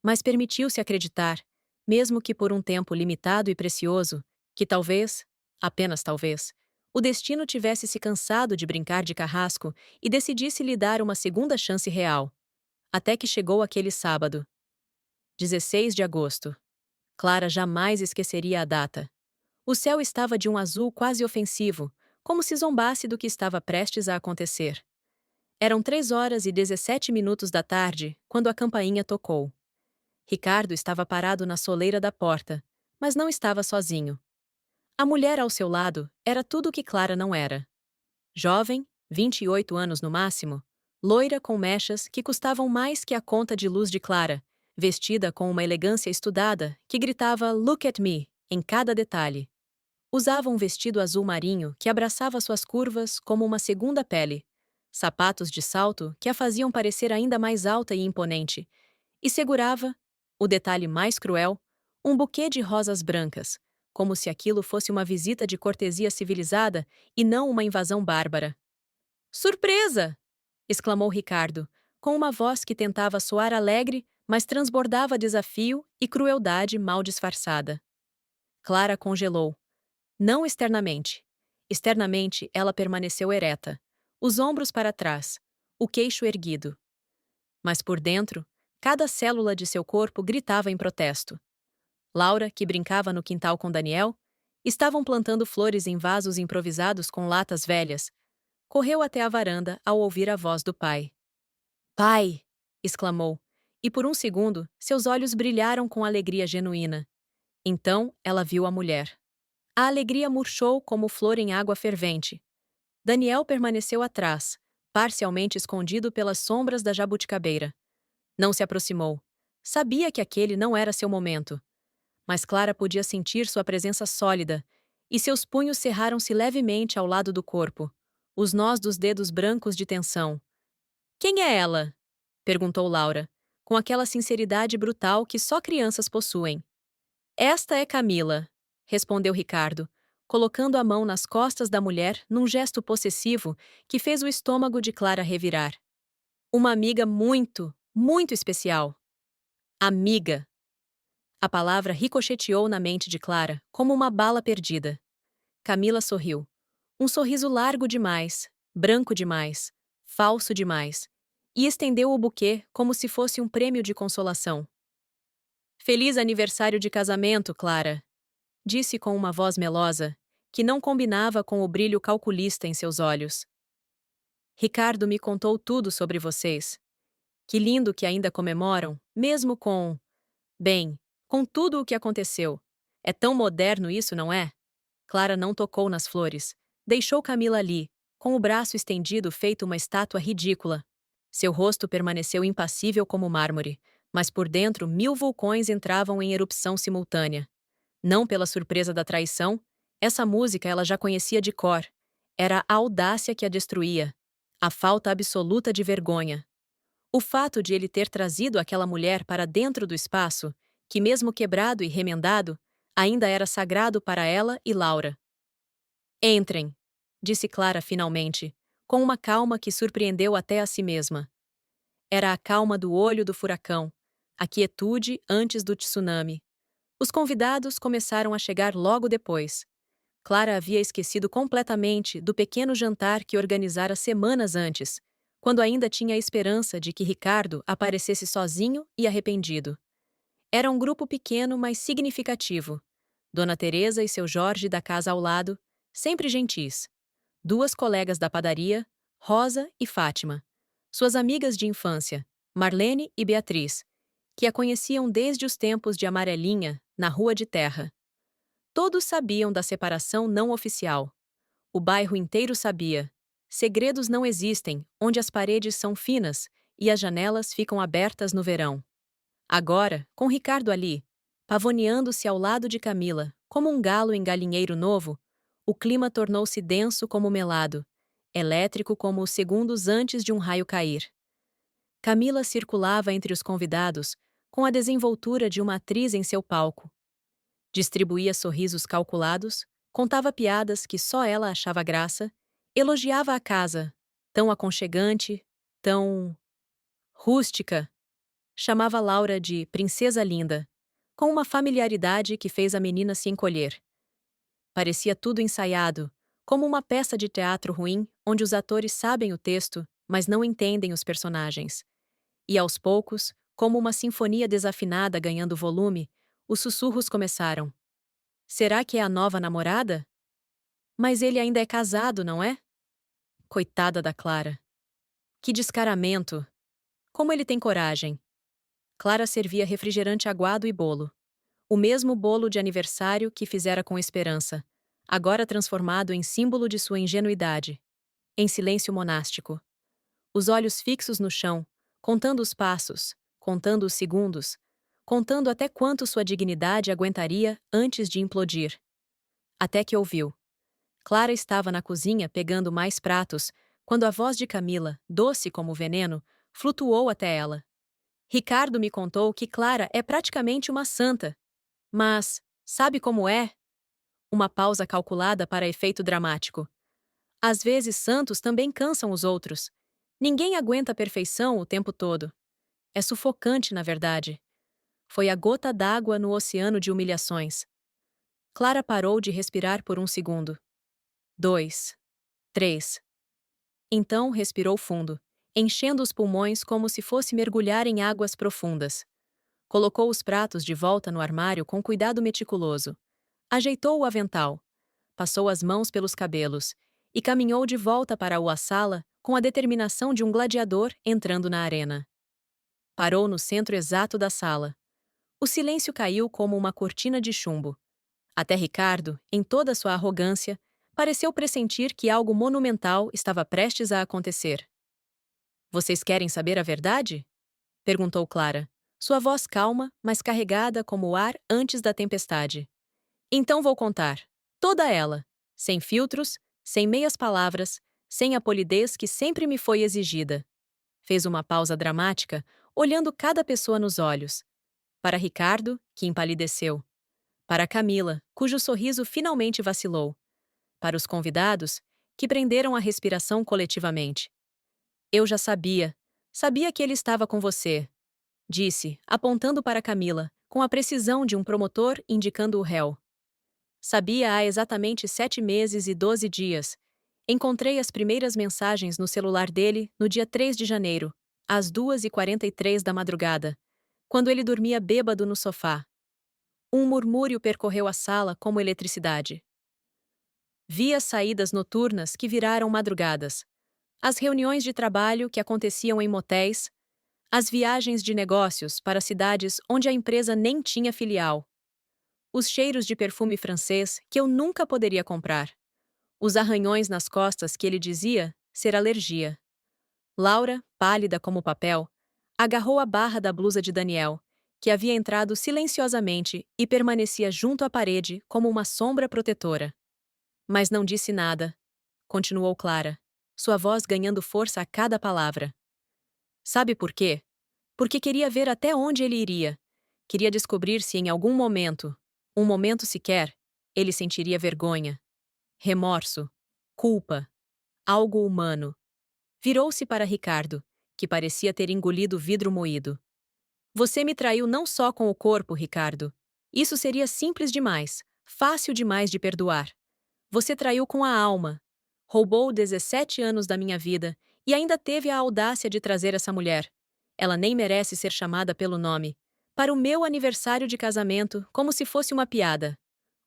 mas permitiu-se acreditar, mesmo que por um tempo limitado e precioso, que talvez, apenas talvez, o destino tivesse se cansado de brincar de carrasco e decidisse lhe dar uma segunda chance real. Até que chegou aquele sábado, 16 de agosto. Clara jamais esqueceria a data. O céu estava de um azul quase ofensivo, como se zombasse do que estava prestes a acontecer. Eram 3h17 da tarde, quando a campainha tocou. Ricardo estava parado na soleira da porta, mas não estava sozinho. A mulher ao seu lado era tudo o que Clara não era. Jovem, 28 anos no máximo, loira com mechas que custavam mais que a conta de luz de Clara, vestida com uma elegância estudada que gritava "Look at me" em cada detalhe. Usava um vestido azul marinho que abraçava suas curvas como uma segunda pele, sapatos de salto que a faziam parecer ainda mais alta e imponente, e segurava, o detalhe mais cruel, um buquê de rosas brancas, como se aquilo fosse uma visita de cortesia civilizada e não uma invasão bárbara. "Surpresa!" exclamou Ricardo, com uma voz que tentava soar alegre, mas transbordava desafio e crueldade mal disfarçada. Clara congelou. Não externamente. Externamente, ela permaneceu ereta, os ombros para trás, o queixo erguido. Mas por dentro, cada célula de seu corpo gritava em protesto. Laura, que brincava no quintal com Daniel, estavam plantando flores em vasos improvisados com latas velhas. Correu até a varanda ao ouvir a voz do pai. "Pai!" exclamou, e por um segundo seus olhos brilharam com alegria genuína. Então ela viu a mulher. A alegria murchou como flor em água fervente. Daniel permaneceu atrás, parcialmente escondido pelas sombras da jabuticabeira. Não se aproximou. Sabia que aquele não era seu momento. Mas Clara podia sentir sua presença sólida, e seus punhos cerraram-se levemente ao lado do corpo, os nós dos dedos brancos de tensão. "Quem é ela?" perguntou Laura, com aquela sinceridade brutal que só crianças possuem. "Esta é Camila", respondeu Ricardo, colocando a mão nas costas da mulher num gesto possessivo que fez o estômago de Clara revirar. "Uma amiga muito, muito especial." Amiga. A palavra ricocheteou na mente de Clara, como uma bala perdida. Camila sorriu. Um sorriso largo demais, branco demais, falso demais, e estendeu o buquê como se fosse um prêmio de consolação. "Feliz aniversário de casamento, Clara", disse com uma voz melosa, que não combinava com o brilho calculista em seus olhos. "Ricardo me contou tudo sobre vocês. Que lindo que ainda comemoram, mesmo com... Bem, com tudo o que aconteceu. É tão moderno isso, não é?" Clara não tocou nas flores. Deixou Camila ali, com o braço estendido feito uma estátua ridícula. Seu rosto permaneceu impassível como mármore, mas por dentro 1000 vulcões entravam em erupção simultânea. Não pela surpresa da traição, essa música ela já conhecia de cor. Era a audácia que a destruía, a falta absoluta de vergonha. O fato de ele ter trazido aquela mulher para dentro do espaço, que mesmo quebrado e remendado, ainda era sagrado para ela e Laura. "Entrem", disse Clara finalmente, com uma calma que surpreendeu até a si mesma. Era a calma do olho do furacão, a quietude antes do tsunami. Os convidados começaram a chegar logo depois. Clara havia esquecido completamente do pequeno jantar que organizara semanas antes, quando ainda tinha a esperança de que Ricardo aparecesse sozinho e arrependido. Era um grupo pequeno, mas significativo. Dona Teresa e seu Jorge da casa ao lado, sempre gentis. Duas colegas da padaria, Rosa e Fátima. Suas amigas de infância, Marlene e Beatriz, que a conheciam desde os tempos de Amarelinha, na Rua de Terra. Todos sabiam da separação não oficial. O bairro inteiro sabia. Segredos não existem, onde as paredes são finas e as janelas ficam abertas no verão. Agora, com Ricardo ali, pavoneando-se ao lado de Camila, como um galo em galinheiro novo, o clima tornou-se denso como melado, elétrico como os segundos antes de um raio cair. Camila circulava entre os convidados, com a desenvoltura de uma atriz em seu palco. Distribuía sorrisos calculados, contava piadas que só ela achava graça, elogiava a casa, tão aconchegante, tão rústica. Chamava Laura de Princesa Linda, com uma familiaridade que fez a menina se encolher. Parecia tudo ensaiado, como uma peça de teatro ruim, onde os atores sabem o texto, mas não entendem os personagens. E aos poucos, como uma sinfonia desafinada ganhando volume, os sussurros começaram. Será que é a nova namorada? Mas ele ainda é casado, não é? Coitada da Clara. Que descaramento! Como ele tem coragem! Clara servia refrigerante aguado e bolo. O mesmo bolo de aniversário que fizera com Esperança, agora transformado em símbolo de sua ingenuidade. Em silêncio monástico. Os olhos fixos no chão, contando os passos, contando os segundos, contando até quanto sua dignidade aguentaria antes de implodir. Até que ouviu. Clara estava na cozinha pegando mais pratos, quando a voz de Camila, doce como veneno, flutuou até ela. Ricardo me contou que Clara é praticamente uma santa. Mas, sabe como é? Uma pausa calculada para efeito dramático. Às vezes santos também cansam os outros. Ninguém aguenta a perfeição o tempo todo. É sufocante, na verdade. Foi a gota d'água no oceano de humilhações. Clara parou de respirar por um segundo. 2, 3. Então respirou fundo, enchendo os pulmões como se fosse mergulhar em águas profundas. Colocou os pratos de volta no armário com cuidado meticuloso. Ajeitou o avental. Passou as mãos pelos cabelos e caminhou de volta para a sala com a determinação de um gladiador entrando na arena. Parou no centro exato da sala. O silêncio caiu como uma cortina de chumbo. Até Ricardo, em toda sua arrogância, pareceu pressentir que algo monumental estava prestes a acontecer. Vocês querem saber a verdade? Perguntou Clara, sua voz calma, mas carregada como o ar antes da tempestade. Então vou contar. Toda ela. Sem filtros, sem meias palavras, sem a polidez que sempre me foi exigida. Fez uma pausa dramática, olhando cada pessoa nos olhos. Para Ricardo, que empalideceu. Para Camila, cujo sorriso finalmente vacilou. Para os convidados, que prenderam a respiração coletivamente. Eu já sabia. Sabia que ele estava com você. Disse, apontando para Camila, com a precisão de um promotor indicando o réu. Sabia há exatamente 7 meses e 12 dias. Encontrei as primeiras mensagens no celular dele no dia 3 de janeiro, às 2h43 da madrugada, quando ele dormia bêbado no sofá. Um murmúrio percorreu a sala como eletricidade. Vi as saídas noturnas que viraram madrugadas, as reuniões de trabalho que aconteciam em motéis, as viagens de negócios para cidades onde a empresa nem tinha filial, os cheiros de perfume francês que eu nunca poderia comprar, os arranhões nas costas que ele dizia ser alergia. Laura, pálida como papel, agarrou a barra da blusa de Daniel, que havia entrado silenciosamente e permanecia junto à parede como uma sombra protetora. Mas não disse nada, continuou Clara, sua voz ganhando força a cada palavra. Sabe por quê? Porque queria ver até onde ele iria. Queria descobrir se em algum momento, um momento sequer, ele sentiria vergonha, remorso, Culpa. Algo humano. Virou-se para Ricardo, que parecia ter engolido vidro moído. Você me traiu não só com o corpo, Ricardo. Isso seria simples demais, fácil demais de perdoar. Você traiu com a alma. Roubou 17 anos da minha vida e ainda teve a audácia de trazer essa mulher. Ela nem merece ser chamada pelo nome. Para o meu aniversário de casamento, como se fosse uma piada.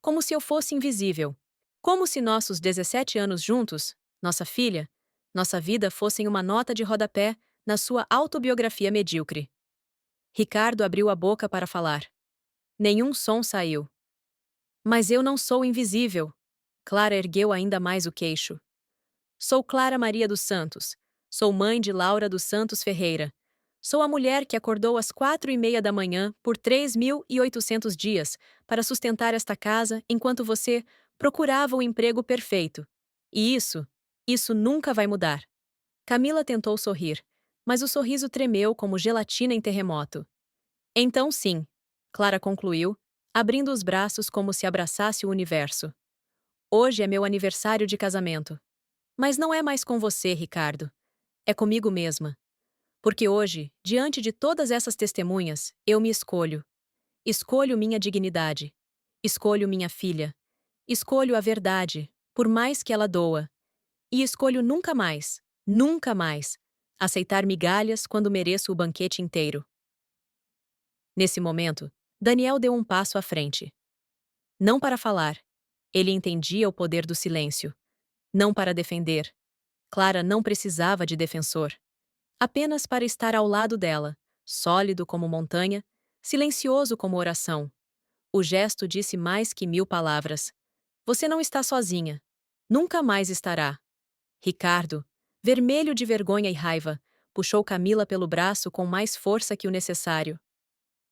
Como se eu fosse invisível. Como se nossos 17 anos juntos, nossa filha, nossa vida fossem uma nota de rodapé na sua autobiografia medíocre. Ricardo abriu a boca para falar. Nenhum som saiu. Mas eu não sou invisível. Clara ergueu ainda mais o queixo. Sou Clara Maria dos Santos. Sou mãe de Laura dos Santos Ferreira. Sou a mulher que acordou às 4:30 da manhã por 3.800 dias para sustentar esta casa enquanto você procurava o emprego perfeito. E isso nunca vai mudar. Camila tentou sorrir, mas o sorriso tremeu como gelatina em terremoto. Então sim, Clara concluiu, abrindo os braços como se abraçasse o universo. Hoje é meu aniversário de casamento. Mas não é mais com você, Ricardo. É comigo mesma. Porque hoje, diante de todas essas testemunhas, eu me escolho. Escolho minha dignidade. Escolho minha filha. Escolho a verdade, por mais que ela doa. E escolho nunca mais, aceitar migalhas quando mereço o banquete inteiro. Nesse momento, Daniel deu um passo à frente. Não para falar. Ele entendia o poder do silêncio. Não para defender. Clara não precisava de defensor. Apenas para estar ao lado dela, sólido como montanha, silencioso como oração. O gesto disse mais que 1000 palavras. Você não está sozinha. Nunca mais estará. Ricardo, vermelho de vergonha e raiva, puxou Camila pelo braço com mais força que o necessário.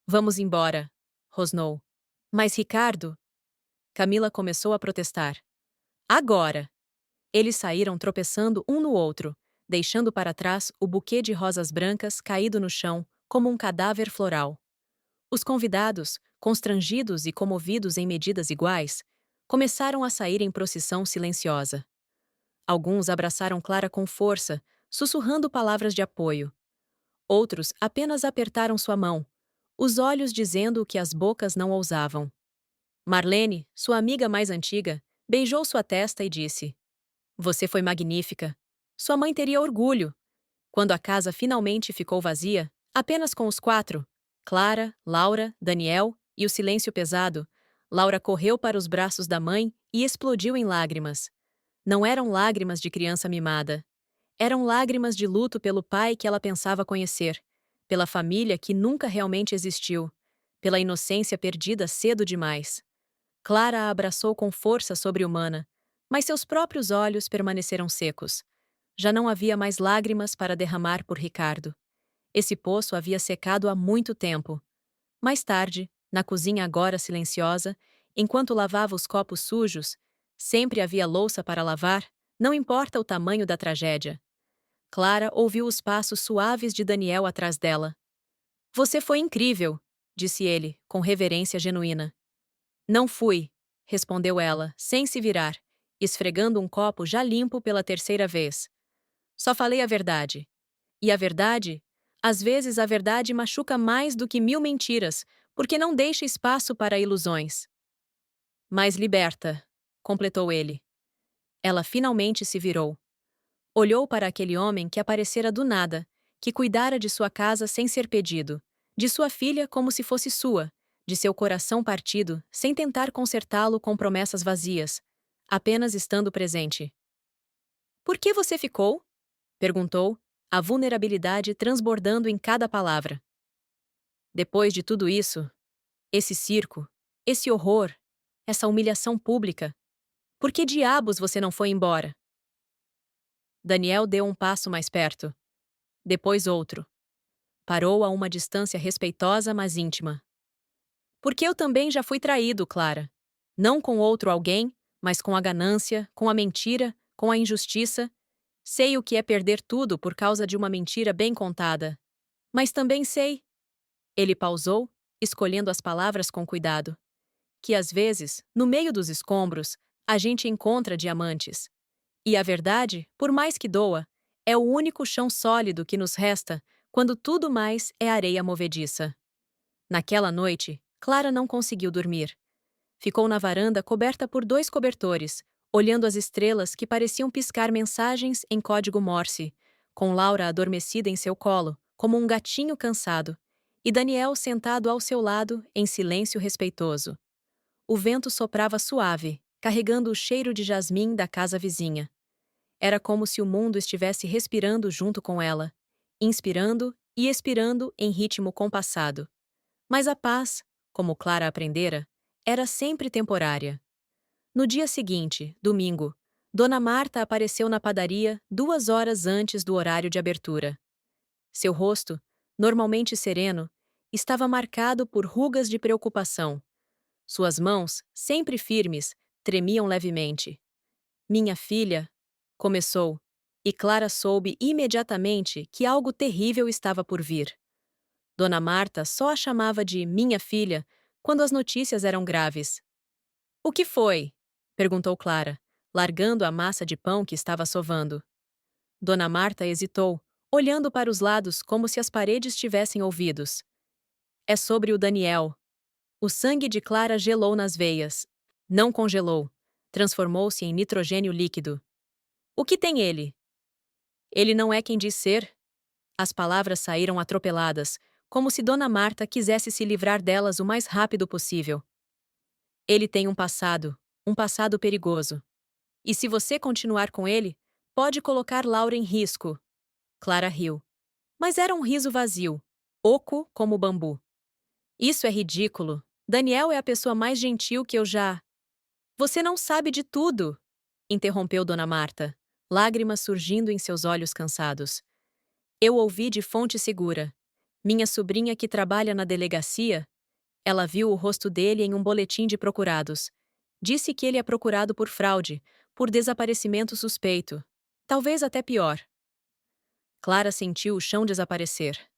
Vamos embora, rosnou. Mas Ricardo? Camila começou a protestar. Agora! Eles saíram tropeçando um no outro, deixando para trás o buquê de rosas brancas caído no chão, como um cadáver floral. Os convidados, constrangidos e comovidos em medidas iguais, começaram a sair em procissão silenciosa. Alguns abraçaram Clara com força, sussurrando palavras de apoio. Outros apenas apertaram sua mão, os olhos dizendo o que as bocas não ousavam. Marlene, sua amiga mais antiga, beijou sua testa e disse: Você foi magnífica. Sua mãe teria orgulho. Quando a casa finalmente ficou vazia, apenas com os 4, Clara, Laura, Daniel e o silêncio pesado, Laura correu para os braços da mãe e explodiu em lágrimas. Não eram lágrimas de criança mimada. Eram lágrimas de luto pelo pai que ela pensava conhecer, pela família que nunca realmente existiu, pela inocência perdida cedo demais. Clara a abraçou com força sobre-humana, mas seus próprios olhos permaneceram secos. Já não havia mais lágrimas para derramar por Ricardo. Esse poço havia secado há muito tempo. Mais tarde, na cozinha agora silenciosa, enquanto lavava os copos sujos, sempre havia louça para lavar, não importa o tamanho da tragédia. Clara ouviu os passos suaves de Daniel atrás dela. Você foi incrível, disse ele, com reverência genuína. Não fui, respondeu ela, sem se virar, esfregando um copo já limpo pela terceira vez. Só falei a verdade. E a verdade? Às vezes a verdade machuca mais do que 1000 mentiras, porque não deixa espaço para ilusões. Mas liberta, completou ele. Ela finalmente se virou. Olhou para aquele homem que aparecera do nada, que cuidara de sua casa sem ser pedido, de sua filha como se fosse sua, de seu coração partido, sem tentar consertá-lo com promessas vazias, apenas estando presente. Por que você ficou? Perguntou, a vulnerabilidade transbordando em cada palavra. Depois de tudo isso, esse circo, esse horror, essa humilhação pública, por que diabos você não foi embora? Daniel deu um passo mais perto. Depois outro. Parou a uma distância respeitosa, mas íntima. Porque eu também já fui traído, Clara. Não com outro alguém, mas com a ganância, com a mentira, com a injustiça. Sei o que é perder tudo por causa de uma mentira bem contada. Mas também sei. Ele pausou, escolhendo as palavras com cuidado. Que às vezes, no meio dos escombros, a gente encontra diamantes. E a verdade, por mais que doa, é o único chão sólido que nos resta quando tudo mais é areia movediça. Naquela noite, Clara não conseguiu dormir. Ficou na varanda coberta por 2 cobertores, olhando as estrelas que pareciam piscar mensagens em código Morse, com Laura adormecida em seu colo, como um gatinho cansado, e Daniel sentado ao seu lado em silêncio respeitoso. O vento soprava suave, carregando o cheiro de jasmim da casa vizinha. Era como se o mundo estivesse respirando junto com ela, inspirando e expirando em ritmo compassado. Mas a paz, como Clara aprendera, era sempre temporária. No dia seguinte, domingo, Dona Marta apareceu na padaria 2 horas antes do horário de abertura. Seu rosto, normalmente sereno, estava marcado por rugas de preocupação. Suas mãos, sempre firmes, tremiam levemente. Minha filha, começou, e Clara soube imediatamente que algo terrível estava por vir. Dona Marta só a chamava de minha filha quando as notícias eram graves. O que foi? Perguntou Clara, largando a massa de pão que estava sovando. Dona Marta hesitou, olhando para os lados como se as paredes tivessem ouvidos. É sobre o Daniel. O sangue de Clara gelou nas veias. Não congelou. Transformou-se em nitrogênio líquido. O que tem ele? Ele não é quem diz ser? As palavras saíram atropeladas, como se Dona Marta quisesse se livrar delas o mais rápido possível. Ele tem um passado perigoso. E se você continuar com ele, pode colocar Laura em risco. Clara riu. Mas era um riso vazio, oco como bambu. Isso é ridículo. Daniel é a pessoa mais gentil que eu já... Você não sabe de tudo, interrompeu Dona Marta, lágrimas surgindo em seus olhos cansados. Eu ouvi de fonte segura. Minha sobrinha que trabalha na delegacia, ela viu o rosto dele em um boletim de procurados. Disse que ele é procurado por fraude, por desaparecimento suspeito. Talvez até pior. Clara sentiu o chão desaparecer.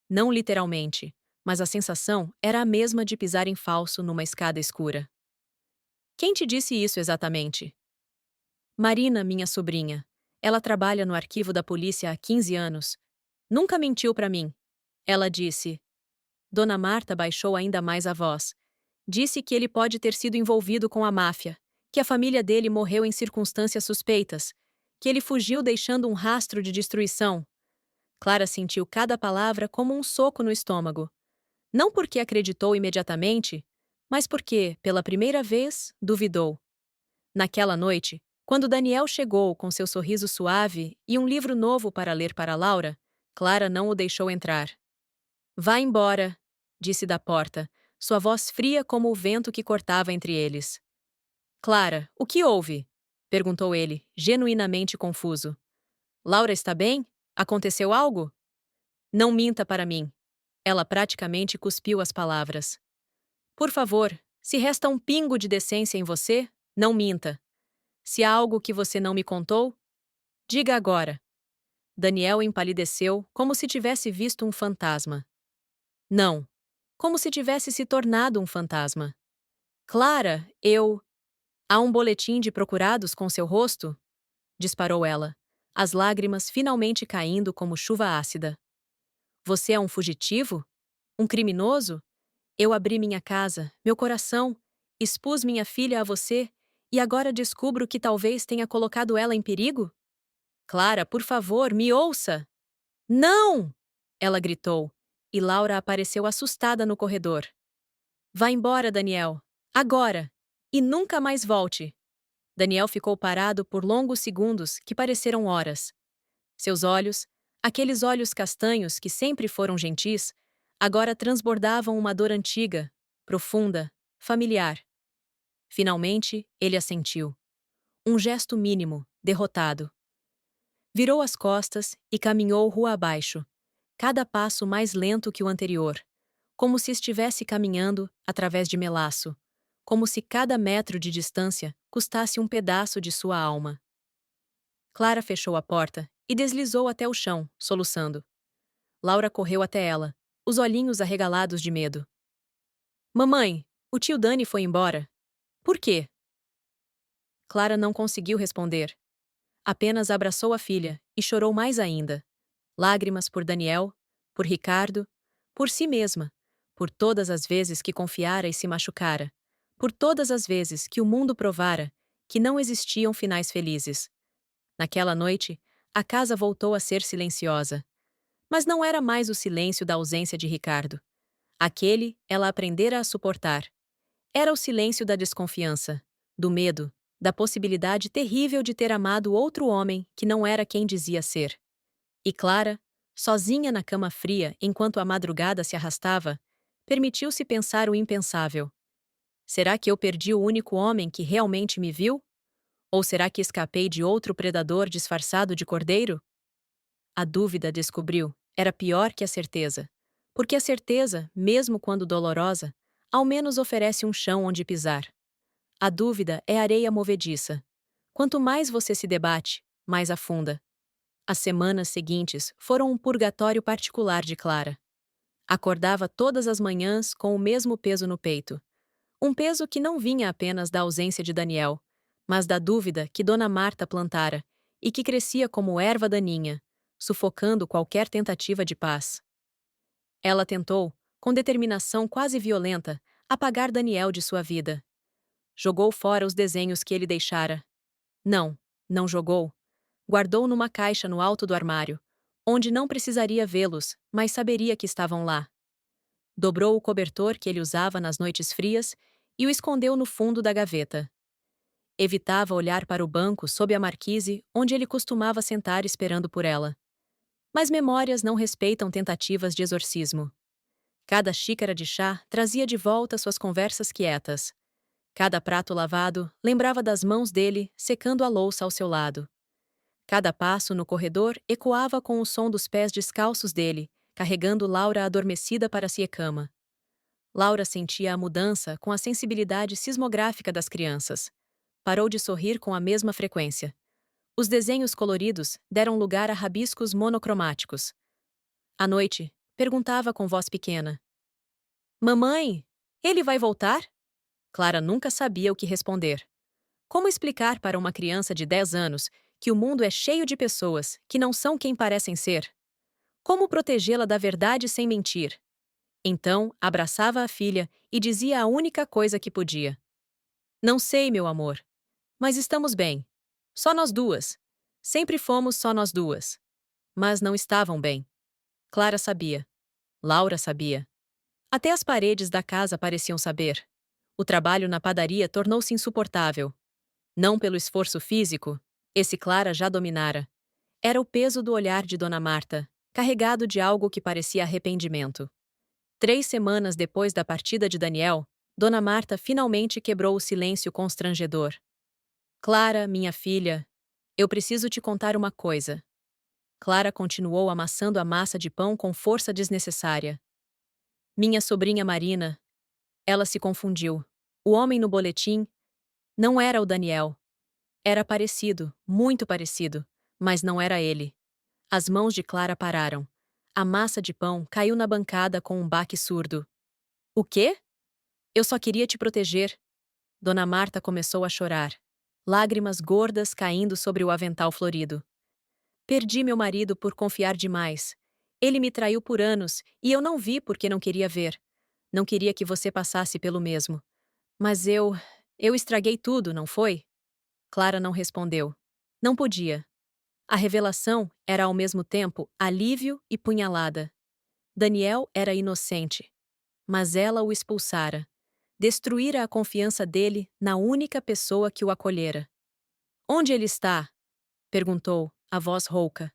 Não literalmente, mas a sensação era a mesma de pisar em falso numa escada escura. Quem te disse isso exatamente? Marina, minha sobrinha. Ela trabalha no arquivo da polícia há 15 anos. Nunca mentiu para mim. Ela disse. Dona Marta baixou ainda mais a voz. Disse que ele pode ter sido envolvido com a máfia, que a família dele morreu em circunstâncias suspeitas, que ele fugiu deixando um rastro de destruição. Clara sentiu cada palavra como um soco no estômago. Não porque acreditou imediatamente, mas porque, pela primeira vez, duvidou. Naquela noite, quando Daniel chegou com seu sorriso suave e um livro novo para ler para Laura, Clara não o deixou entrar. Vá embora, disse da porta, sua voz fria como o vento que cortava entre eles. Clara, o que houve? Perguntou ele, genuinamente confuso. Laura está bem? Aconteceu algo? Não minta para mim. Ela praticamente cuspiu as palavras. Por favor, se resta um pingo de decência em você, não minta. Se há algo que você não me contou, diga agora. Daniel empalideceu como se tivesse visto um fantasma. Não, como se tivesse se tornado um fantasma. Clara, eu... Há um boletim de procurados com seu rosto? Disparou ela, as lágrimas finalmente caindo como chuva ácida. Você é um fugitivo? Um criminoso? Eu abri minha casa, meu coração, expus minha filha a você e agora descubro que talvez tenha colocado ela em perigo? Clara, por favor, me ouça! Não! Ela gritou, e Laura apareceu assustada no corredor. Vá embora, Daniel. Agora! E nunca mais volte! Daniel ficou parado por longos segundos que pareceram horas. Seus olhos, aqueles olhos castanhos que sempre foram gentis, agora transbordavam uma dor antiga, profunda, familiar. Finalmente, ele assentiu. Um gesto mínimo, derrotado. Virou as costas e caminhou rua abaixo, cada passo mais lento que o anterior, como se estivesse caminhando através de melaço, como se cada metro de distância custasse um pedaço de sua alma. Clara fechou a porta e deslizou até o chão, soluçando. Laura correu até ela, os olhinhos arregalados de medo. Mamãe, o tio Dani foi embora. Por quê? Clara não conseguiu responder. Apenas abraçou a filha e chorou mais ainda. Lágrimas por Daniel, por Ricardo, por si mesma, por todas as vezes que confiara e se machucara, por todas as vezes que o mundo provara que não existiam finais felizes. Naquela noite, a casa voltou a ser silenciosa. Mas não era mais o silêncio da ausência de Ricardo. Aquele ela aprendera a suportar. Era o silêncio da desconfiança, do medo, da possibilidade terrível de ter amado outro homem que não era quem dizia ser. E Clara, sozinha na cama fria enquanto a madrugada se arrastava, permitiu-se pensar o impensável. Será que eu perdi o único homem que realmente me viu? Ou será que escapei de outro predador disfarçado de cordeiro? A dúvida, descobriu, era pior que a certeza. Porque a certeza, mesmo quando dolorosa, ao menos oferece um chão onde pisar. A dúvida é areia movediça. Quanto mais você se debate, mais afunda. As semanas seguintes foram um purgatório particular de Clara. Acordava todas as manhãs com o mesmo peso no peito. Um peso que não vinha apenas da ausência de Daniel, mas da dúvida que Dona Marta plantara e que crescia como erva daninha, sufocando qualquer tentativa de paz. Ela tentou, com determinação quase violenta, apagar Daniel de sua vida. Jogou fora os desenhos que ele deixara. Não, não jogou. Guardou numa caixa no alto do armário, onde não precisaria vê-los, mas saberia que estavam lá. Dobrou o cobertor que ele usava nas noites frias e o escondeu no fundo da gaveta. Evitava olhar para o banco sob a marquise onde ele costumava sentar esperando por ela. Mas memórias não respeitam tentativas de exorcismo. Cada xícara de chá trazia de volta suas conversas quietas. Cada prato lavado lembrava das mãos dele secando a louça ao seu lado. Cada passo no corredor ecoava com o som dos pés descalços dele, carregando Laura adormecida para sua cama. Laura sentia a mudança com a sensibilidade sismográfica das crianças. Parou de sorrir com a mesma frequência. Os desenhos coloridos deram lugar a rabiscos monocromáticos. À noite, perguntava com voz pequena: Mamãe, ele vai voltar? Clara nunca sabia o que responder. Como explicar para uma criança de 10 anos que o mundo é cheio de pessoas que não são quem parecem ser? Como protegê-la da verdade sem mentir? Então, abraçava a filha e dizia a única coisa que podia: Não sei, meu amor. Mas estamos bem. Só nós duas. Sempre fomos só nós duas. Mas não estavam bem. Clara sabia. Laura sabia. Até as paredes da casa pareciam saber. O trabalho na padaria tornou-se insuportável. Não pelo esforço físico, esse Clara já dominara. Era o peso do olhar de Dona Marta, carregado de algo que parecia arrependimento. 3 semanas depois da partida de Daniel, Dona Marta finalmente quebrou o silêncio constrangedor. Clara, minha filha, eu preciso te contar uma coisa. Clara continuou amassando a massa de pão com força desnecessária. Minha sobrinha Marina. Ela se confundiu. O homem no boletim não era o Daniel. Era parecido, muito parecido, mas não era ele. As mãos de Clara pararam. A massa de pão caiu na bancada com um baque surdo. O quê? Eu só queria te proteger. Dona Marta começou a chorar. Lágrimas gordas caindo sobre o avental florido. Perdi meu marido por confiar demais. Ele me traiu por anos e eu não vi porque não queria ver. Não queria que você passasse pelo mesmo. Mas eu estraguei tudo, não foi? Clara não respondeu. Não podia. A revelação era ao mesmo tempo alívio e punhalada. Daniel era inocente. Mas ela o expulsara. Destruíra a confiança dele na única pessoa que o acolhera. Onde ele está? Perguntou, a voz rouca.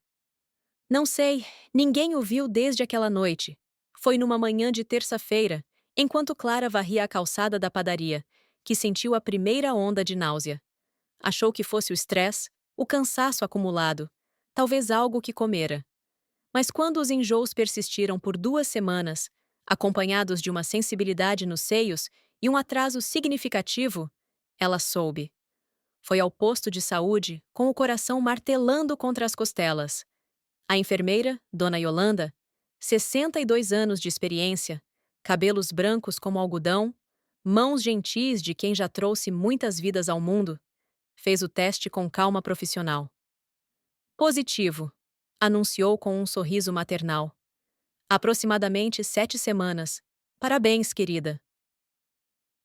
Não sei, ninguém o viu desde aquela noite. Foi numa manhã de terça-feira, enquanto Clara varria a calçada da padaria, que sentiu a primeira onda de náusea. Achou que fosse o estresse, o cansaço acumulado, talvez algo que comera. Mas quando os enjoos persistiram por 2 semanas, acompanhados de uma sensibilidade nos seios e um atraso significativo, ela soube. Foi ao posto de saúde com o coração martelando contra as costelas. A enfermeira, Dona Yolanda, 62 anos de experiência, cabelos brancos como algodão, mãos gentis de quem já trouxe muitas vidas ao mundo, fez o teste com calma profissional. Positivo, anunciou com um sorriso maternal. Aproximadamente 7 semanas. Parabéns, querida.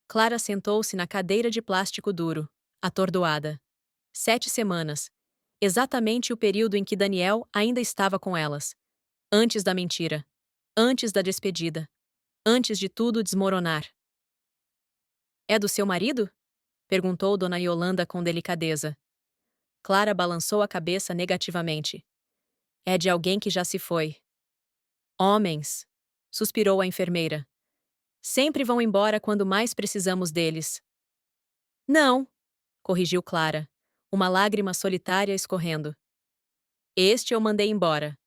Clara sentou-se na cadeira de plástico duro, atordoada. 7 semanas. Exatamente o período em que Daniel ainda estava com elas. Antes da mentira. Antes da despedida. Antes de tudo desmoronar. É do seu marido? Perguntou Dona Yolanda com delicadeza. Clara balançou a cabeça negativamente. É de alguém que já se foi. Homens, suspirou a enfermeira. Sempre vão embora quando mais precisamos deles. Não, corrigiu Clara, uma lágrima solitária escorrendo. Este eu mandei embora.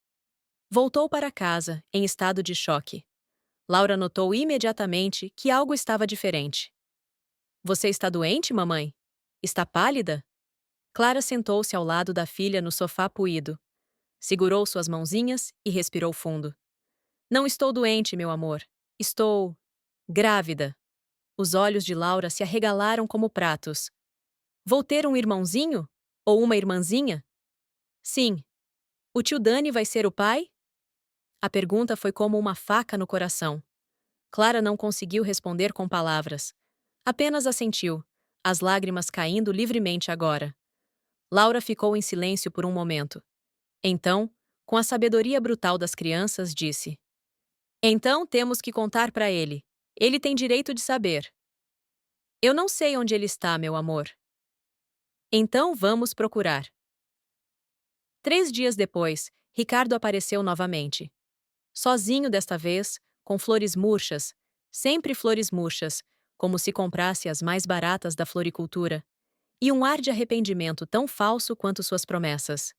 Voltou para casa, em estado de choque. Laura notou imediatamente que algo estava diferente. Você está doente, mamãe? Está pálida? Clara sentou-se ao lado da filha no sofá puído. Segurou suas mãozinhas e respirou fundo. Não estou doente, meu amor. Estou grávida. Os olhos de Laura se arregalaram como pratos. Vou ter um irmãozinho? Ou uma irmãzinha? Sim. O tio Dani vai ser o pai? A pergunta foi como uma faca no coração. Clara não conseguiu responder com palavras. Apenas assentiu, as lágrimas caindo livremente agora. Laura ficou em silêncio por um momento. Então, com a sabedoria brutal das crianças, disse: Então temos que contar para ele. Ele tem direito de saber. Eu não sei onde ele está, meu amor. Então vamos procurar. 3 dias depois, Ricardo apareceu novamente. Sozinho desta vez, com flores murchas, sempre flores murchas, como se comprasse as mais baratas da floricultura, e um ar de arrependimento tão falso quanto suas promessas.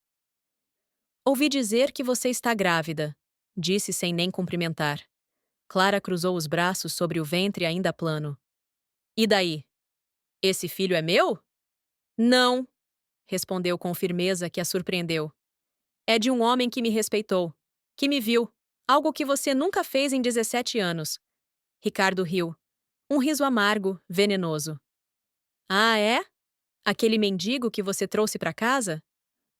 Ouvi dizer que você está grávida, disse sem nem cumprimentar. Clara cruzou os braços sobre o ventre ainda plano. E daí? Esse filho é meu? Não, respondeu com firmeza que a surpreendeu. É de um homem que me respeitou, que me viu, algo que você nunca fez em 17 anos. Ricardo riu. Um riso amargo, venenoso. Ah, é? Aquele mendigo que você trouxe para casa?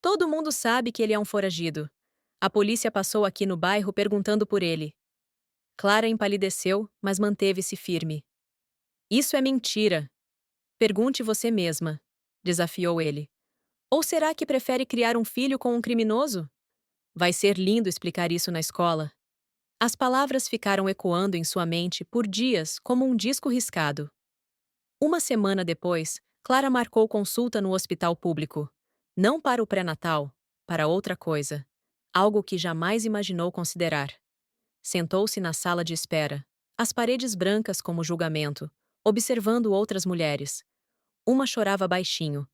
Todo mundo sabe que ele é um foragido. A polícia passou aqui no bairro perguntando por ele. Clara empalideceu, mas manteve-se firme. Isso é mentira. Pergunte você mesma, desafiou ele. Ou será que prefere criar um filho com um criminoso? Vai ser lindo explicar isso na escola. As palavras ficaram ecoando em sua mente por dias como um disco riscado. Uma semana depois, Clara marcou consulta no hospital público. Não para o pré-natal, para outra coisa. Algo que jamais imaginou considerar. Sentou-se na sala de espera, as paredes brancas como julgamento, observando outras mulheres. Uma chorava baixinho,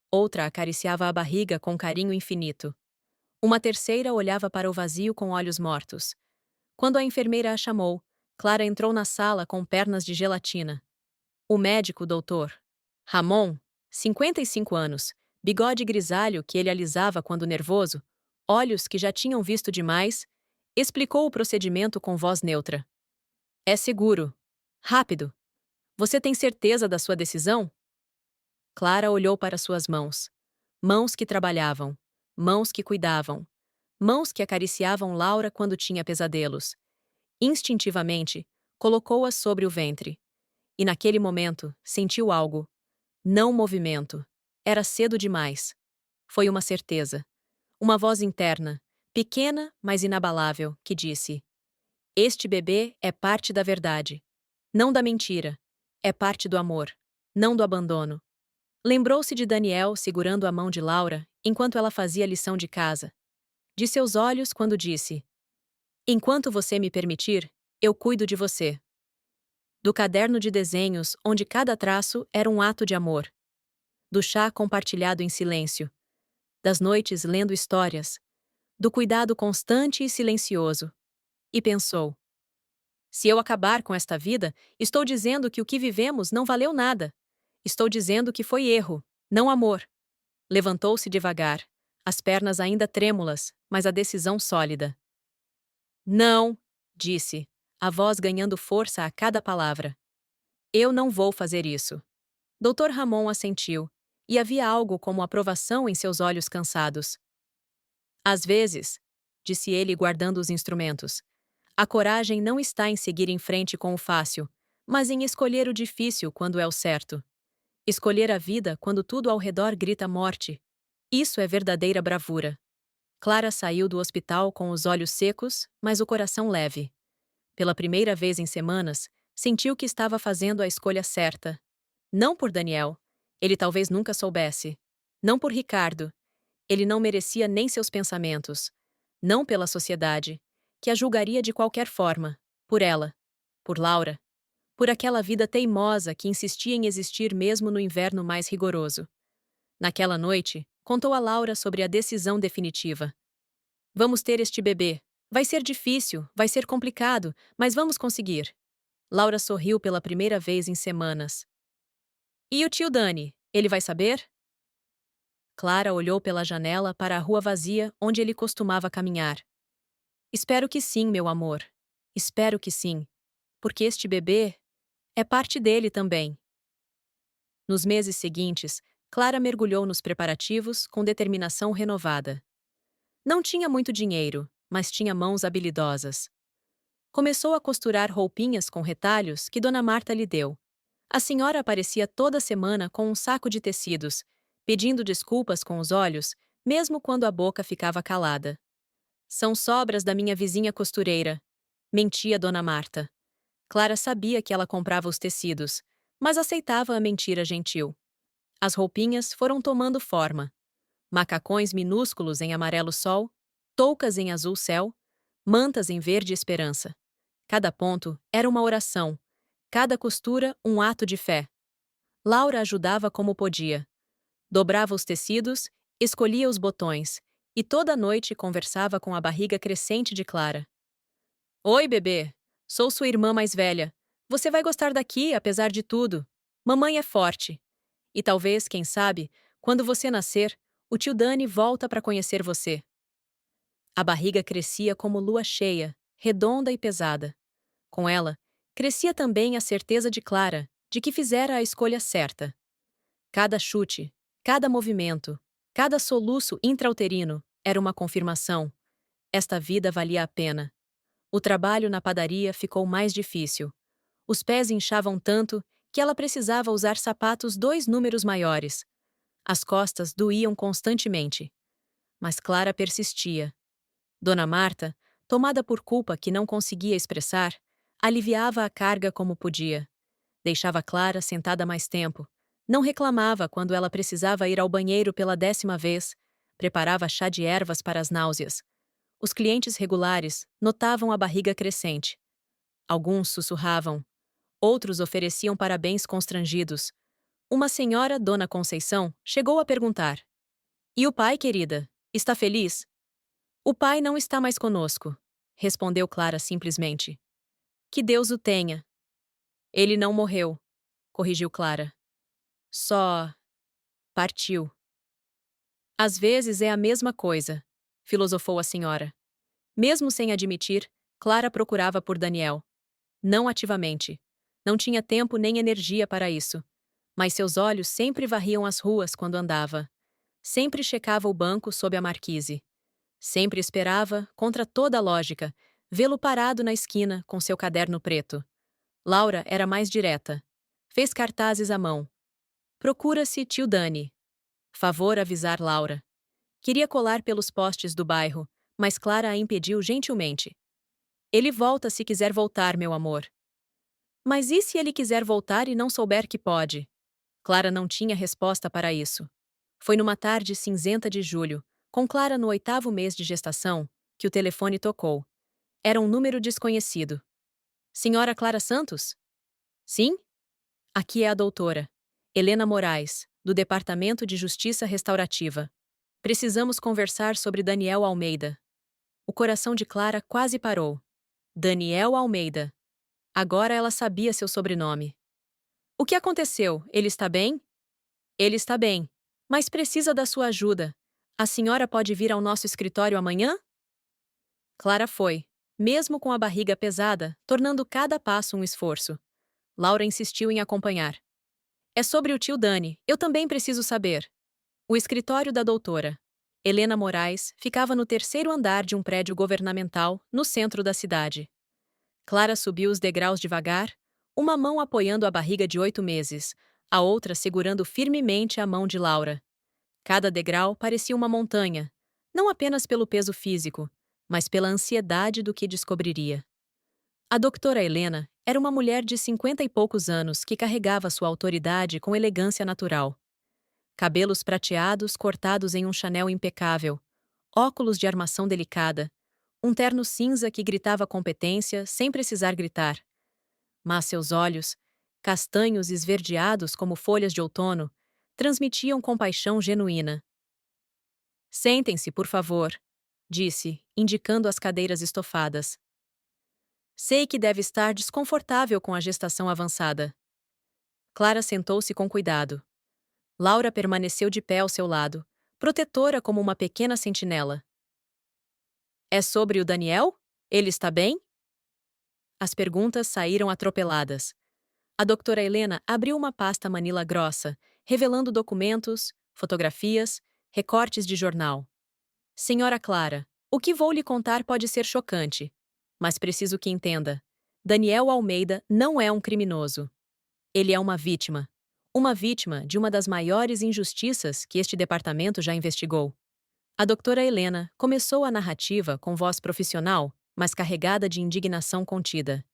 outra acariciava a barriga com carinho infinito. Uma terceira olhava para o vazio com olhos mortos. Quando a enfermeira a chamou, Clara entrou na sala com pernas de gelatina. O médico, doutor Ramon, 55 anos, bigode grisalho que ele alisava quando nervoso, olhos que já tinham visto demais, explicou o procedimento com voz neutra. É seguro. Rápido. Você tem certeza da sua decisão? Clara olhou para suas mãos. Mãos que trabalhavam. Mãos que cuidavam. Mãos que acariciavam Laura quando tinha pesadelos. Instintivamente, colocou-as sobre o ventre. E naquele momento, sentiu algo. Não movimento. Era cedo demais. Foi uma certeza. Uma voz interna, pequena, mas inabalável, que disse: Este bebê é parte da verdade. Não da mentira. É parte do amor. Não do abandono. Lembrou-se de Daniel segurando a mão de Laura enquanto ela fazia a lição de casa. De seus olhos quando disse: Enquanto você me permitir, eu cuido de você. Do caderno de desenhos onde cada traço era um ato de amor. Do chá compartilhado em silêncio. Das noites lendo histórias. Do cuidado constante e silencioso. E pensou: Se eu acabar com esta vida, estou dizendo que o que vivemos não valeu nada. Estou dizendo que foi erro, não amor. Levantou-se devagar, as pernas ainda trêmulas, mas a decisão sólida. Não, disse, a voz ganhando força a cada palavra. Eu não vou fazer isso. Dr. Ramon assentiu, e havia algo como aprovação em seus olhos cansados. Às vezes, disse ele guardando os instrumentos, a coragem não está em seguir em frente com o fácil, mas em escolher o difícil quando é o certo. Escolher a vida quando tudo ao redor grita morte. Isso é verdadeira bravura. Clara saiu do hospital com os olhos secos, mas o coração leve. Pela primeira vez em semanas, sentiu que estava fazendo a escolha certa. Não por Daniel. Ele talvez nunca soubesse. Não por Ricardo. Ele não merecia nem seus pensamentos. Não pela sociedade, que a julgaria de qualquer forma. Por ela. Por Laura. Por aquela vida teimosa que insistia em existir mesmo no inverno mais rigoroso. Naquela noite, contou a Laura sobre a decisão definitiva. Vamos ter este bebê. Vai ser difícil, vai ser complicado, mas vamos conseguir. Laura sorriu pela primeira vez em semanas. E o tio Dani, ele vai saber? Clara olhou pela janela para a rua vazia onde ele costumava caminhar. Espero que sim, meu amor. Espero que sim. Porque este bebê é parte dele também. Nos meses seguintes, Clara mergulhou nos preparativos com determinação renovada. Não tinha muito dinheiro, mas tinha mãos habilidosas. Começou a costurar roupinhas com retalhos que Dona Marta lhe deu. A senhora aparecia toda semana com um saco de tecidos, pedindo desculpas com os olhos, mesmo quando a boca ficava calada. São sobras da minha vizinha costureira, mentia Dona Marta. Clara sabia que ela comprava os tecidos, mas aceitava a mentira gentil. As roupinhas foram tomando forma. Macacões minúsculos em amarelo sol, toucas em azul céu, mantas em verde esperança. Cada ponto era uma oração, cada costura um ato de fé. Laura ajudava como podia. Dobrava os tecidos, escolhia os botões, e toda noite conversava com a barriga crescente de Clara. Oi, bebê. Sou sua irmã mais velha. Você vai gostar daqui, apesar de tudo. Mamãe é forte. E talvez, quem sabe, quando você nascer, o tio Dani volta para conhecer você. A barriga crescia como lua cheia, redonda e pesada. Com ela, crescia também a certeza de Clara de que fizera a escolha certa. Cada chute, cada movimento, cada soluço intrauterino era uma confirmação. Esta vida valia a pena. O trabalho na padaria ficou mais difícil. Os pés inchavam tanto que ela precisava usar sapatos 2 números maiores. As costas doíam constantemente. Mas Clara persistia. Dona Marta, tomada por culpa que não conseguia expressar, aliviava a carga como podia. Deixava Clara sentada mais tempo. Não reclamava quando ela precisava ir ao banheiro pela 10ª vez. Preparava chá de ervas para as náuseas. Os clientes regulares notavam a barriga crescente. Alguns sussurravam. Outros ofereciam parabéns constrangidos. Uma senhora, Dona Conceição, chegou a perguntar: E o pai, querida? Está feliz? O pai não está mais conosco, respondeu Clara simplesmente. Que Deus o tenha. Ele não morreu, corrigiu Clara. Só partiu. Às vezes é a mesma coisa, filosofou a senhora. Mesmo sem admitir, Clara procurava por Daniel. Não ativamente. Não tinha tempo nem energia para isso. Mas seus olhos sempre varriam as ruas quando andava. Sempre checava o banco sob a marquise. Sempre esperava, contra toda a lógica, vê-lo parado na esquina com seu caderno preto. Laura era mais direta. Fez cartazes à mão. Procura-se tio Dani. Favor avisar Laura. Queria colar pelos postes do bairro, mas Clara a impediu gentilmente. Ele volta se quiser voltar, meu amor. Mas e se ele quiser voltar e não souber que pode? Clara não tinha resposta para isso. Foi numa tarde cinzenta de julho, com Clara no 8º mês de gestação, que o telefone tocou. Era um número desconhecido. Senhora Clara Santos? Sim? Aqui é a doutora Helena Moraes, do Departamento de Justiça Restaurativa. Precisamos conversar sobre Daniel Almeida. O coração de Clara quase parou. Daniel Almeida. Agora ela sabia seu sobrenome. O que aconteceu? Ele está bem? Ele está bem, mas precisa da sua ajuda. A senhora pode vir ao nosso escritório amanhã? Clara foi, mesmo com a barriga pesada, tornando cada passo um esforço. Laura insistiu em acompanhar. É sobre o tio Dani, eu também preciso saber. O escritório da doutora Helena Moraes ficava no terceiro andar de um prédio governamental, no centro da cidade. Clara subiu os degraus devagar, uma mão apoiando a barriga de 8 meses, a outra segurando firmemente a mão de Laura. Cada degrau parecia uma montanha, não apenas pelo peso físico, mas pela ansiedade do que descobriria. A doutora Helena era uma mulher de 50 e poucos anos que carregava sua autoridade com elegância natural. Cabelos prateados cortados em um chanel impecável, óculos de armação delicada, um terno cinza que gritava competência sem precisar gritar. Mas seus olhos, castanhos esverdeados como folhas de outono, transmitiam compaixão genuína. "Sentem-se, por favor", disse, indicando as cadeiras estofadas. "Sei que deve estar desconfortável com a gestação avançada." Clara sentou-se com cuidado. Laura permaneceu de pé ao seu lado, protetora como uma pequena sentinela. "É sobre o Daniel? Ele está bem?" As perguntas saíram atropeladas. A doutora Helena abriu uma pasta manila grossa, revelando documentos, fotografias, recortes de jornal. "Senhora Clara, o que vou lhe contar pode ser chocante, mas preciso que entenda. Daniel Almeida não é um criminoso. Ele é uma vítima. Uma vítima de uma das maiores injustiças que este departamento já investigou." A doutora Helena começou a narrativa com voz profissional, mas carregada de indignação contida.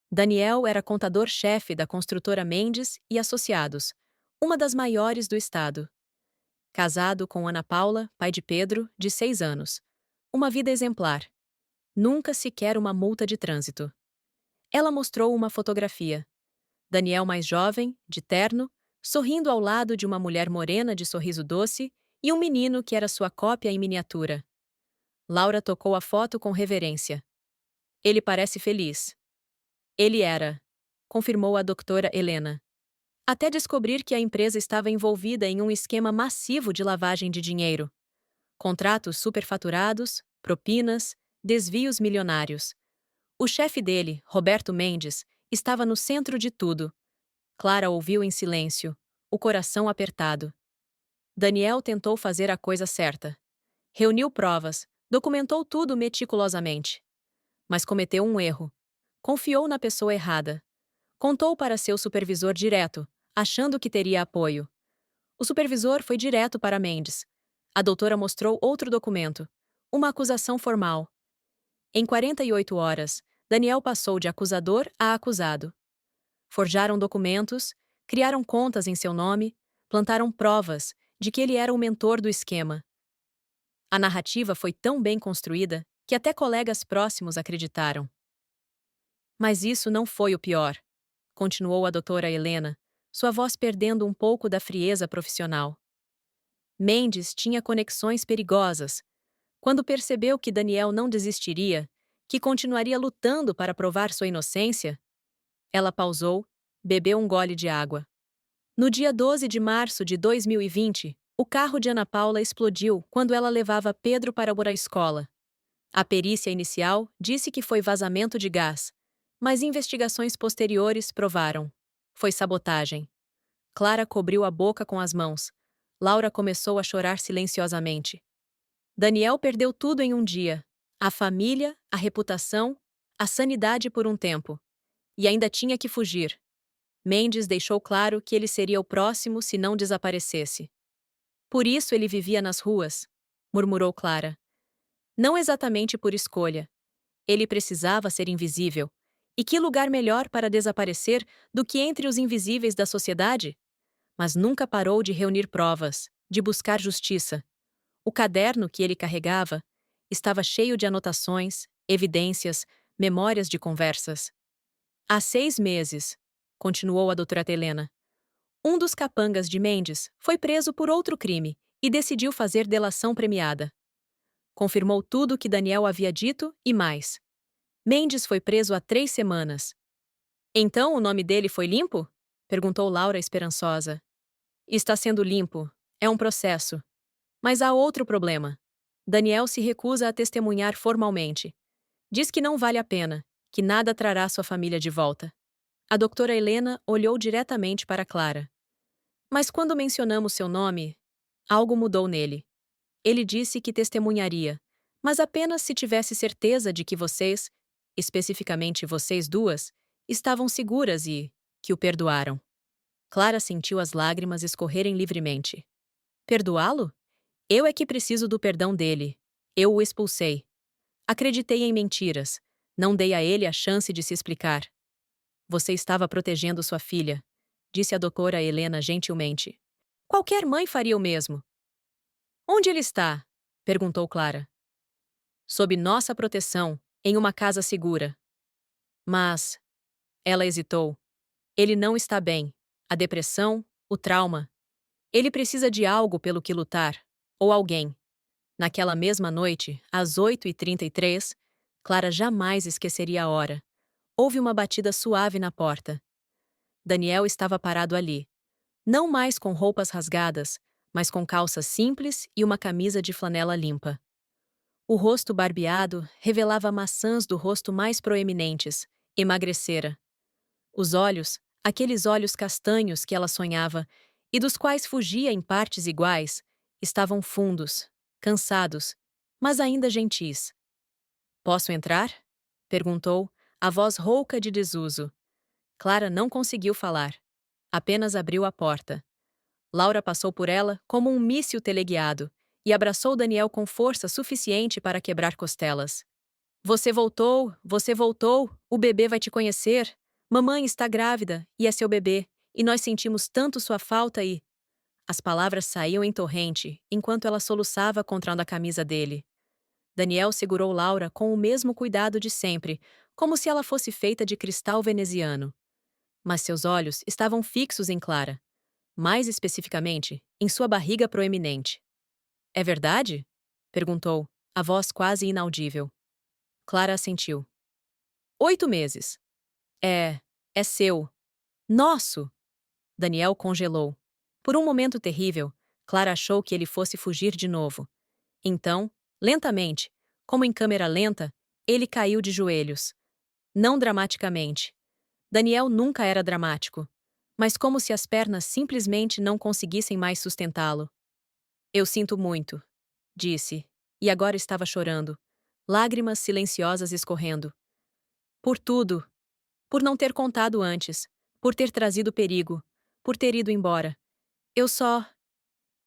Daniel era contador-chefe da construtora Mendes e Associados, uma das maiores do estado. Casado com Ana Paula, pai de Pedro, de 6 anos. Uma vida exemplar. Nunca sequer uma multa de trânsito. Ela mostrou uma fotografia. Daniel mais jovem, de terno, sorrindo ao lado de uma mulher morena de sorriso doce e um menino que era sua cópia em miniatura. Laura tocou a foto com reverência. "Ele parece feliz." "Ele era", confirmou a doutora Helena. "Até descobrir que a empresa estava envolvida em um esquema massivo de lavagem de dinheiro. Contratos superfaturados, propinas, desvios milionários. O chefe dele, Roberto Mendes, estava no centro de tudo." Clara ouviu em silêncio, o coração apertado. Daniel tentou fazer a coisa certa. Reuniu provas, documentou tudo meticulosamente. Mas cometeu um erro. Confiou na pessoa errada. Contou para seu supervisor direto, achando que teria apoio. O supervisor foi direto para Mendes. A doutora mostrou outro documento, uma acusação formal. Em 48 horas, Daniel passou de acusador a acusado. Forjaram documentos, criaram contas em seu nome, plantaram provas de que ele era o mentor do esquema. A narrativa foi tão bem construída que até colegas próximos acreditaram. Mas isso não foi o pior, continuou a doutora Helena, sua voz perdendo um pouco da frieza profissional. Mendes tinha conexões perigosas. Quando percebeu que Daniel não desistiria, que continuaria lutando para provar sua inocência, ela pausou, bebeu um gole de água. No dia 12 de março de 2020, o carro de Ana Paula explodiu quando ela levava Pedro para a escola. A perícia inicial disse que foi vazamento de gás, mas investigações posteriores provaram. Foi sabotagem. Clara cobriu a boca com as mãos. Laura começou a chorar silenciosamente. Daniel perdeu tudo em um dia: a família, a reputação, a sanidade por um tempo. E ainda tinha que fugir. Mendes deixou claro que ele seria o próximo se não desaparecesse. "Por isso ele vivia nas ruas", murmurou Clara. "Não exatamente por escolha. Ele precisava ser invisível. E que lugar melhor para desaparecer do que entre os invisíveis da sociedade? Mas nunca parou de reunir provas, de buscar justiça. O caderno que ele carregava estava cheio de anotações, evidências, memórias de conversas. Há 6 meses, continuou a doutora Helena, um dos capangas de Mendes foi preso por outro crime e decidiu fazer delação premiada. Confirmou tudo o que Daniel havia dito e mais. Mendes foi preso há 3 semanas. "Então o nome dele foi limpo?" perguntou Laura esperançosa. "Está sendo limpo. É um processo. Mas há outro problema. Daniel se recusa a testemunhar formalmente. Diz que não vale a pena, que nada trará sua família de volta." A doutora Helena olhou diretamente para Clara. "Mas quando mencionamos seu nome, algo mudou nele." Ele disse que testemunharia, mas apenas se tivesse certeza de que vocês, especificamente vocês duas, estavam seguras e que o perdoaram. Clara sentiu as lágrimas escorrerem livremente. Perdoá-lo? Eu é que preciso do perdão dele. Eu o expulsei. Acreditei em mentiras. Não dei a ele a chance de se explicar. Você estava protegendo sua filha, disse a doutora Helena gentilmente. Qualquer mãe faria o mesmo. Onde ele está? Perguntou Clara. Sob nossa proteção, em uma casa segura. Mas, ela hesitou. Ele não está bem. A depressão, o trauma. Ele precisa de algo pelo que lutar. Ou alguém. Naquela mesma noite, às 8h33, Clara jamais esqueceria a hora. Houve uma batida suave na porta. Daniel estava parado ali. Não mais com roupas rasgadas, mas com calças simples e uma camisa de flanela limpa. O rosto barbeado revelava maçãs do rosto mais proeminentes. Emagrecera. Os olhos, aqueles olhos castanhos que ela sonhava, e dos quais fugia em partes iguais, estavam fundos, cansados, mas ainda gentis. Posso entrar? Perguntou, a voz rouca de desuso. Clara não conseguiu falar. Apenas abriu a porta. Laura passou por ela como um míssil teleguiado e abraçou Daniel com força suficiente para quebrar costelas. Você voltou, o bebê vai te conhecer. Mamãe está grávida e é seu bebê, e nós sentimos tanto sua falta e... As palavras saíam em torrente, enquanto ela soluçava contra a camisa dele. Daniel segurou Laura com o mesmo cuidado de sempre, como se ela fosse feita de cristal veneziano. Mas seus olhos estavam fixos em Clara. Mais especificamente, em sua barriga proeminente. É verdade? Perguntou, a voz quase inaudível. Clara assentiu. 8 meses. É seu. Nosso! Daniel congelou. Por um momento terrível, Clara achou que ele fosse fugir de novo. Então, lentamente, como em câmera lenta, ele caiu de joelhos. Não dramaticamente. Daniel nunca era dramático, mas como se as pernas simplesmente não conseguissem mais sustentá-lo. Eu sinto muito, disse, e agora estava chorando, lágrimas silenciosas escorrendo. Por tudo. Por não ter contado antes, por ter trazido perigo, por ter ido embora.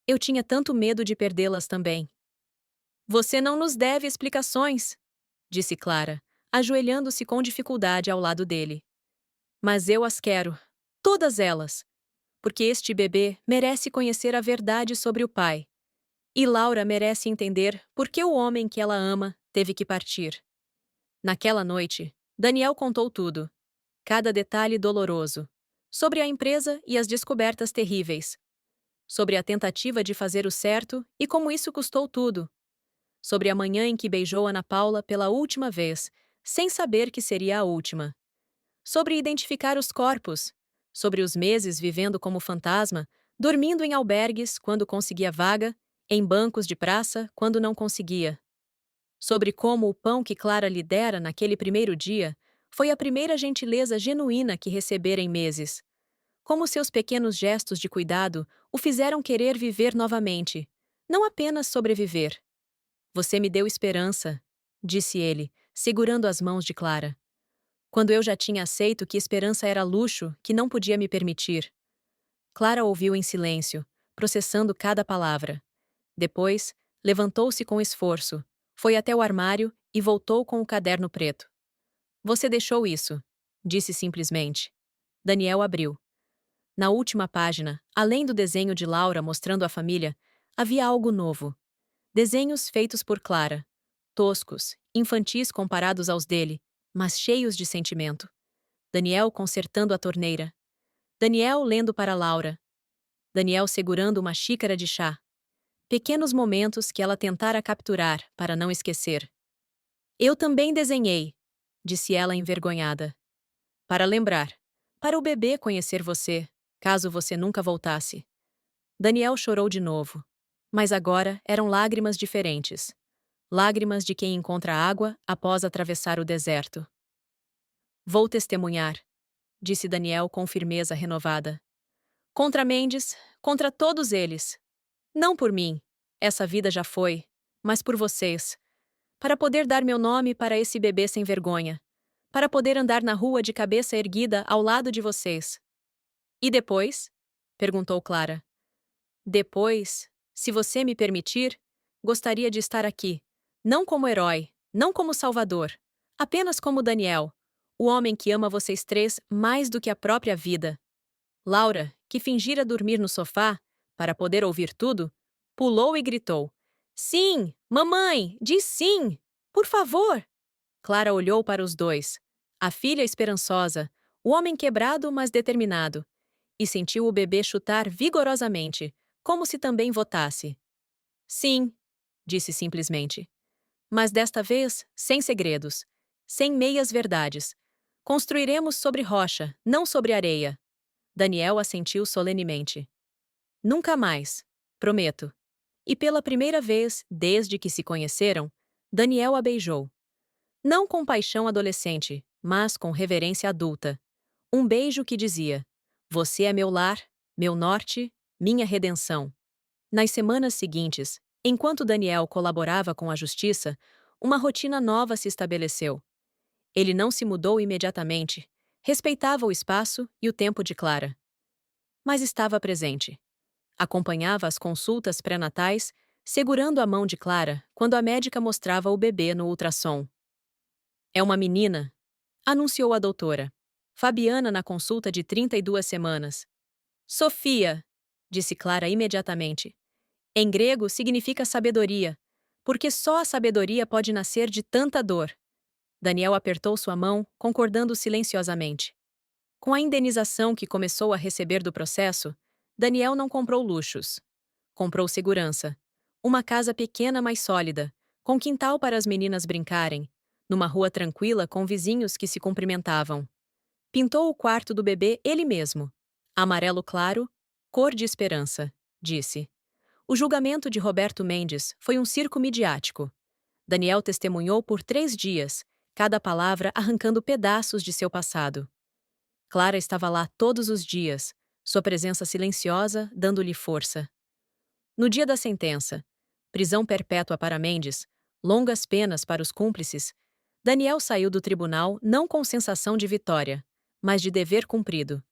Eu tinha tanto medo de perdê-las também. Você não nos deve explicações, disse Clara, ajoelhando-se com dificuldade ao lado dele. Mas eu as quero, todas elas, porque este bebê merece conhecer a verdade sobre o pai. E Laura merece entender por que o homem que ela ama teve que partir. Naquela noite, Daniel contou tudo. Cada detalhe doloroso. Sobre a empresa e as descobertas terríveis. Sobre a tentativa de fazer o certo e como isso custou tudo. Sobre a manhã em que beijou Ana Paula pela última vez, sem saber que seria a última. Sobre identificar os corpos. Sobre os meses vivendo como fantasma, dormindo em albergues quando conseguia vaga, em bancos de praça quando não conseguia. Sobre como o pão que Clara lhe dera naquele primeiro dia foi a primeira gentileza genuína que recebera em meses. Como seus pequenos gestos de cuidado o fizeram querer viver novamente, não apenas sobreviver. Você me deu esperança, disse ele, segurando as mãos de Clara. Quando eu já tinha aceito que esperança era luxo que não podia me permitir. Clara ouviu em silêncio, processando cada palavra. Depois, levantou-se com esforço, foi até o armário e voltou com o caderno preto. Você deixou isso, disse simplesmente. Daniel abriu. Na última página, além do desenho de Laura mostrando a família, havia algo novo. Desenhos feitos por Clara. Toscos, infantis comparados aos dele, mas cheios de sentimento. Daniel consertando a torneira. Daniel lendo para Laura. Daniel segurando uma xícara de chá. Pequenos momentos que ela tentara capturar para não esquecer. Eu também desenhei, disse ela envergonhada. Para lembrar. Para o bebê conhecer você, caso você nunca voltasse. Daniel chorou de novo. Mas agora eram lágrimas diferentes. Lágrimas de quem encontra água após atravessar o deserto. Vou testemunhar, disse Daniel com firmeza renovada. Contra Mendes, contra todos eles. Não por mim, Essa vida já foi, mas por vocês. Para poder dar meu nome para esse bebê sem vergonha. Para poder andar na rua de cabeça erguida ao lado de vocês. E depois? Perguntou Clara. Depois, se você me permitir, gostaria de estar aqui. Não como herói, não como salvador. Apenas como Daniel, o homem que ama vocês três mais do que a própria vida. Laura, que fingira dormir no sofá, para poder ouvir tudo, pulou e gritou: Sim, mamãe, diz sim! Por favor! Clara olhou para os dois, a filha esperançosa, o homem quebrado, mas determinado, e sentiu o bebê chutar vigorosamente, como se também votasse. Sim, disse simplesmente. Mas desta vez, sem segredos, sem meias-verdades. Construiremos sobre rocha, não sobre areia. Daniel assentiu solenemente. Nunca mais, prometo. E pela primeira vez, desde que se conheceram, Daniel a beijou. Não com paixão adolescente, mas com reverência adulta. Um beijo que dizia: Você é meu lar, meu norte, minha redenção. Nas semanas seguintes, enquanto Daniel colaborava com a justiça, uma rotina nova se estabeleceu. Ele não se mudou imediatamente, respeitava o espaço e o tempo de Clara. Mas estava presente. Acompanhava as consultas pré-natais, segurando a mão de Clara quando a médica mostrava o bebê no ultrassom. É uma menina, anunciou a doutora. Fabiana na consulta de 32 semanas. Sofia, disse Clara imediatamente. Em grego significa sabedoria, porque só a sabedoria pode nascer de tanta dor. Daniel apertou sua mão, concordando silenciosamente. Com a indenização que começou a receber do processo, Daniel não comprou luxos. Comprou segurança. Uma casa pequena, mas sólida, com quintal para as meninas brincarem, numa rua tranquila com vizinhos que se cumprimentavam. Pintou o quarto do bebê ele mesmo. Amarelo claro, cor de esperança, disse. O julgamento de Roberto Mendes foi um circo midiático. Daniel testemunhou por 3 dias, cada palavra arrancando pedaços de seu passado. Clara estava lá todos os dias, sua presença silenciosa dando-lhe força. No dia da sentença, prisão perpétua para Mendes, longas penas para os cúmplices, Daniel saiu do tribunal não com sensação de vitória, mas de dever cumprido.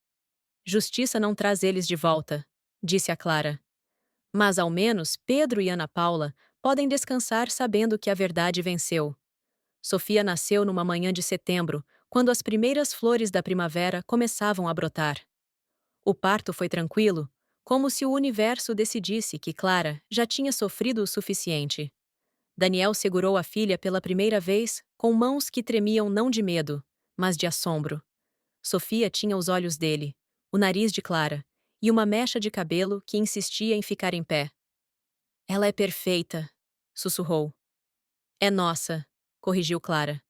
Justiça não traz eles de volta, disse a Clara. Mas ao menos Pedro e Ana Paula podem descansar sabendo que a verdade venceu. Sofia nasceu numa manhã de setembro, quando as primeiras flores da primavera começavam a brotar. O parto foi tranquilo, como se o universo decidisse que Clara já tinha sofrido o suficiente. Daniel segurou a filha pela primeira vez com mãos que tremiam não de medo, mas de assombro. Sofia tinha os olhos dele, o nariz de Clara, e uma mecha de cabelo que insistia em ficar em pé. Ela é perfeita, sussurrou. É nossa, corrigiu Clara.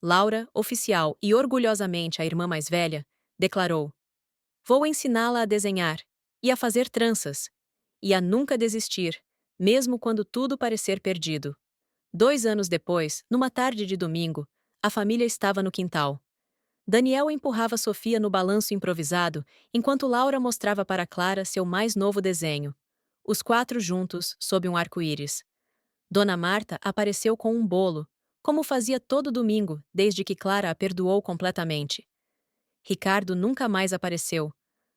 Laura, oficial e orgulhosamente a irmã mais velha, declarou: Vou ensiná-la a desenhar, e a fazer tranças, e a nunca desistir, mesmo quando tudo parecer perdido. 2 anos depois, numa tarde de domingo, a família estava no quintal. Daniel empurrava Sofia no balanço improvisado, enquanto Laura mostrava para Clara seu mais novo desenho. Os 4 juntos, sob um arco-íris. Dona Marta apareceu com um bolo, como fazia todo domingo, desde que Clara a perdoou completamente. Ricardo nunca mais apareceu.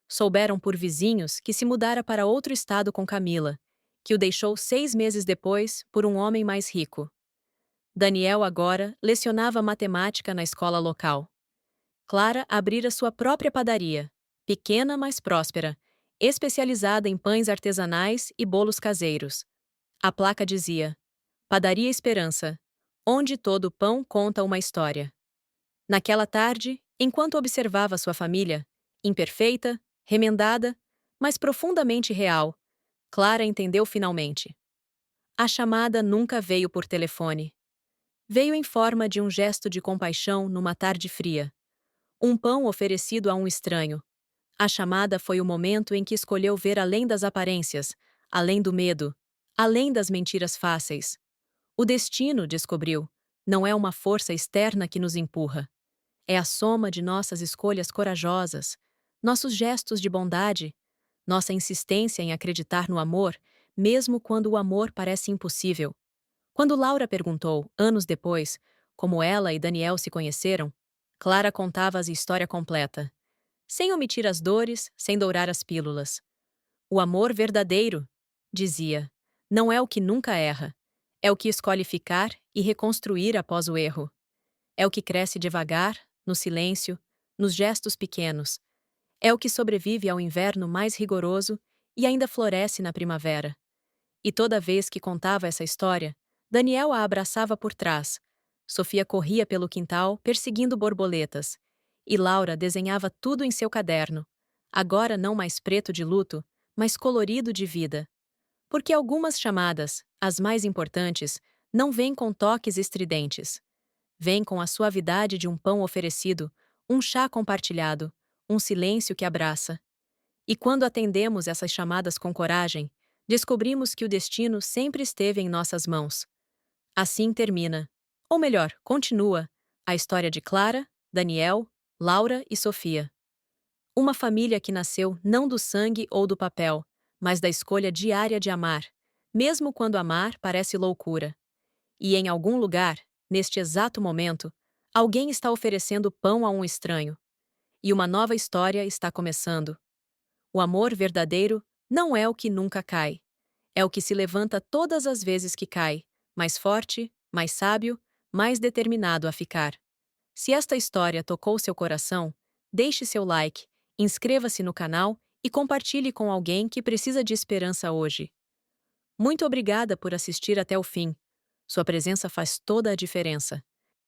Souberam por vizinhos que se mudara para outro estado com Camila, que o deixou 6 meses depois por um homem mais rico. Daniel agora lecionava matemática na escola local. Clara abrira sua própria padaria, pequena mas próspera, especializada em pães artesanais e bolos caseiros. A placa dizia: Padaria Esperança, onde todo pão conta uma história. Naquela tarde, enquanto observava sua família, imperfeita, remendada, mas profundamente real, Clara entendeu finalmente. A chamada nunca veio por telefone. Veio em forma de um gesto de compaixão numa tarde fria. Um pão oferecido a um estranho. A chamada foi o momento em que escolheu ver além das aparências, além do medo, além das mentiras fáceis. O destino, descobriu, não é uma força externa que nos empurra. É a soma de nossas escolhas corajosas, nossos gestos de bondade, nossa insistência em acreditar no amor, mesmo quando o amor parece impossível. Quando Laura perguntou, anos depois, como ela e Daniel se conheceram, Clara contava a história completa, sem omitir as dores, sem dourar as pílulas. O amor verdadeiro, dizia, não é o que nunca erra, é o que escolhe ficar e reconstruir após o erro. É o que cresce devagar, no silêncio, nos gestos pequenos. É o que sobrevive ao inverno mais rigoroso e ainda floresce na primavera. E toda vez que contava essa história, Daniel a abraçava por trás. Sofia corria pelo quintal, perseguindo borboletas. E Laura desenhava tudo em seu caderno. Agora não mais preto de luto, mas colorido de vida. Porque algumas chamadas, as mais importantes, não vêm com toques estridentes. Vêm com a suavidade de um pão oferecido, um chá compartilhado, um silêncio que abraça. E quando atendemos essas chamadas com coragem, descobrimos que o destino sempre esteve em nossas mãos. Assim termina, ou melhor, continua, a história de Clara, Daniel, Laura e Sofia. Uma família que nasceu não do sangue ou do papel, mas da escolha diária de amar, mesmo quando amar parece loucura. E em algum lugar, neste exato momento, alguém está oferecendo pão a um estranho. E uma nova história está começando. O amor verdadeiro não é o que nunca cai. É o que se levanta todas as vezes que cai, mais forte, mais sábio, mais determinado a ficar. Se esta história tocou seu coração, deixe seu like, inscreva-se no canal e compartilhe com alguém que precisa de esperança hoje. Muito obrigada por assistir até o fim. Sua presença faz toda a diferença.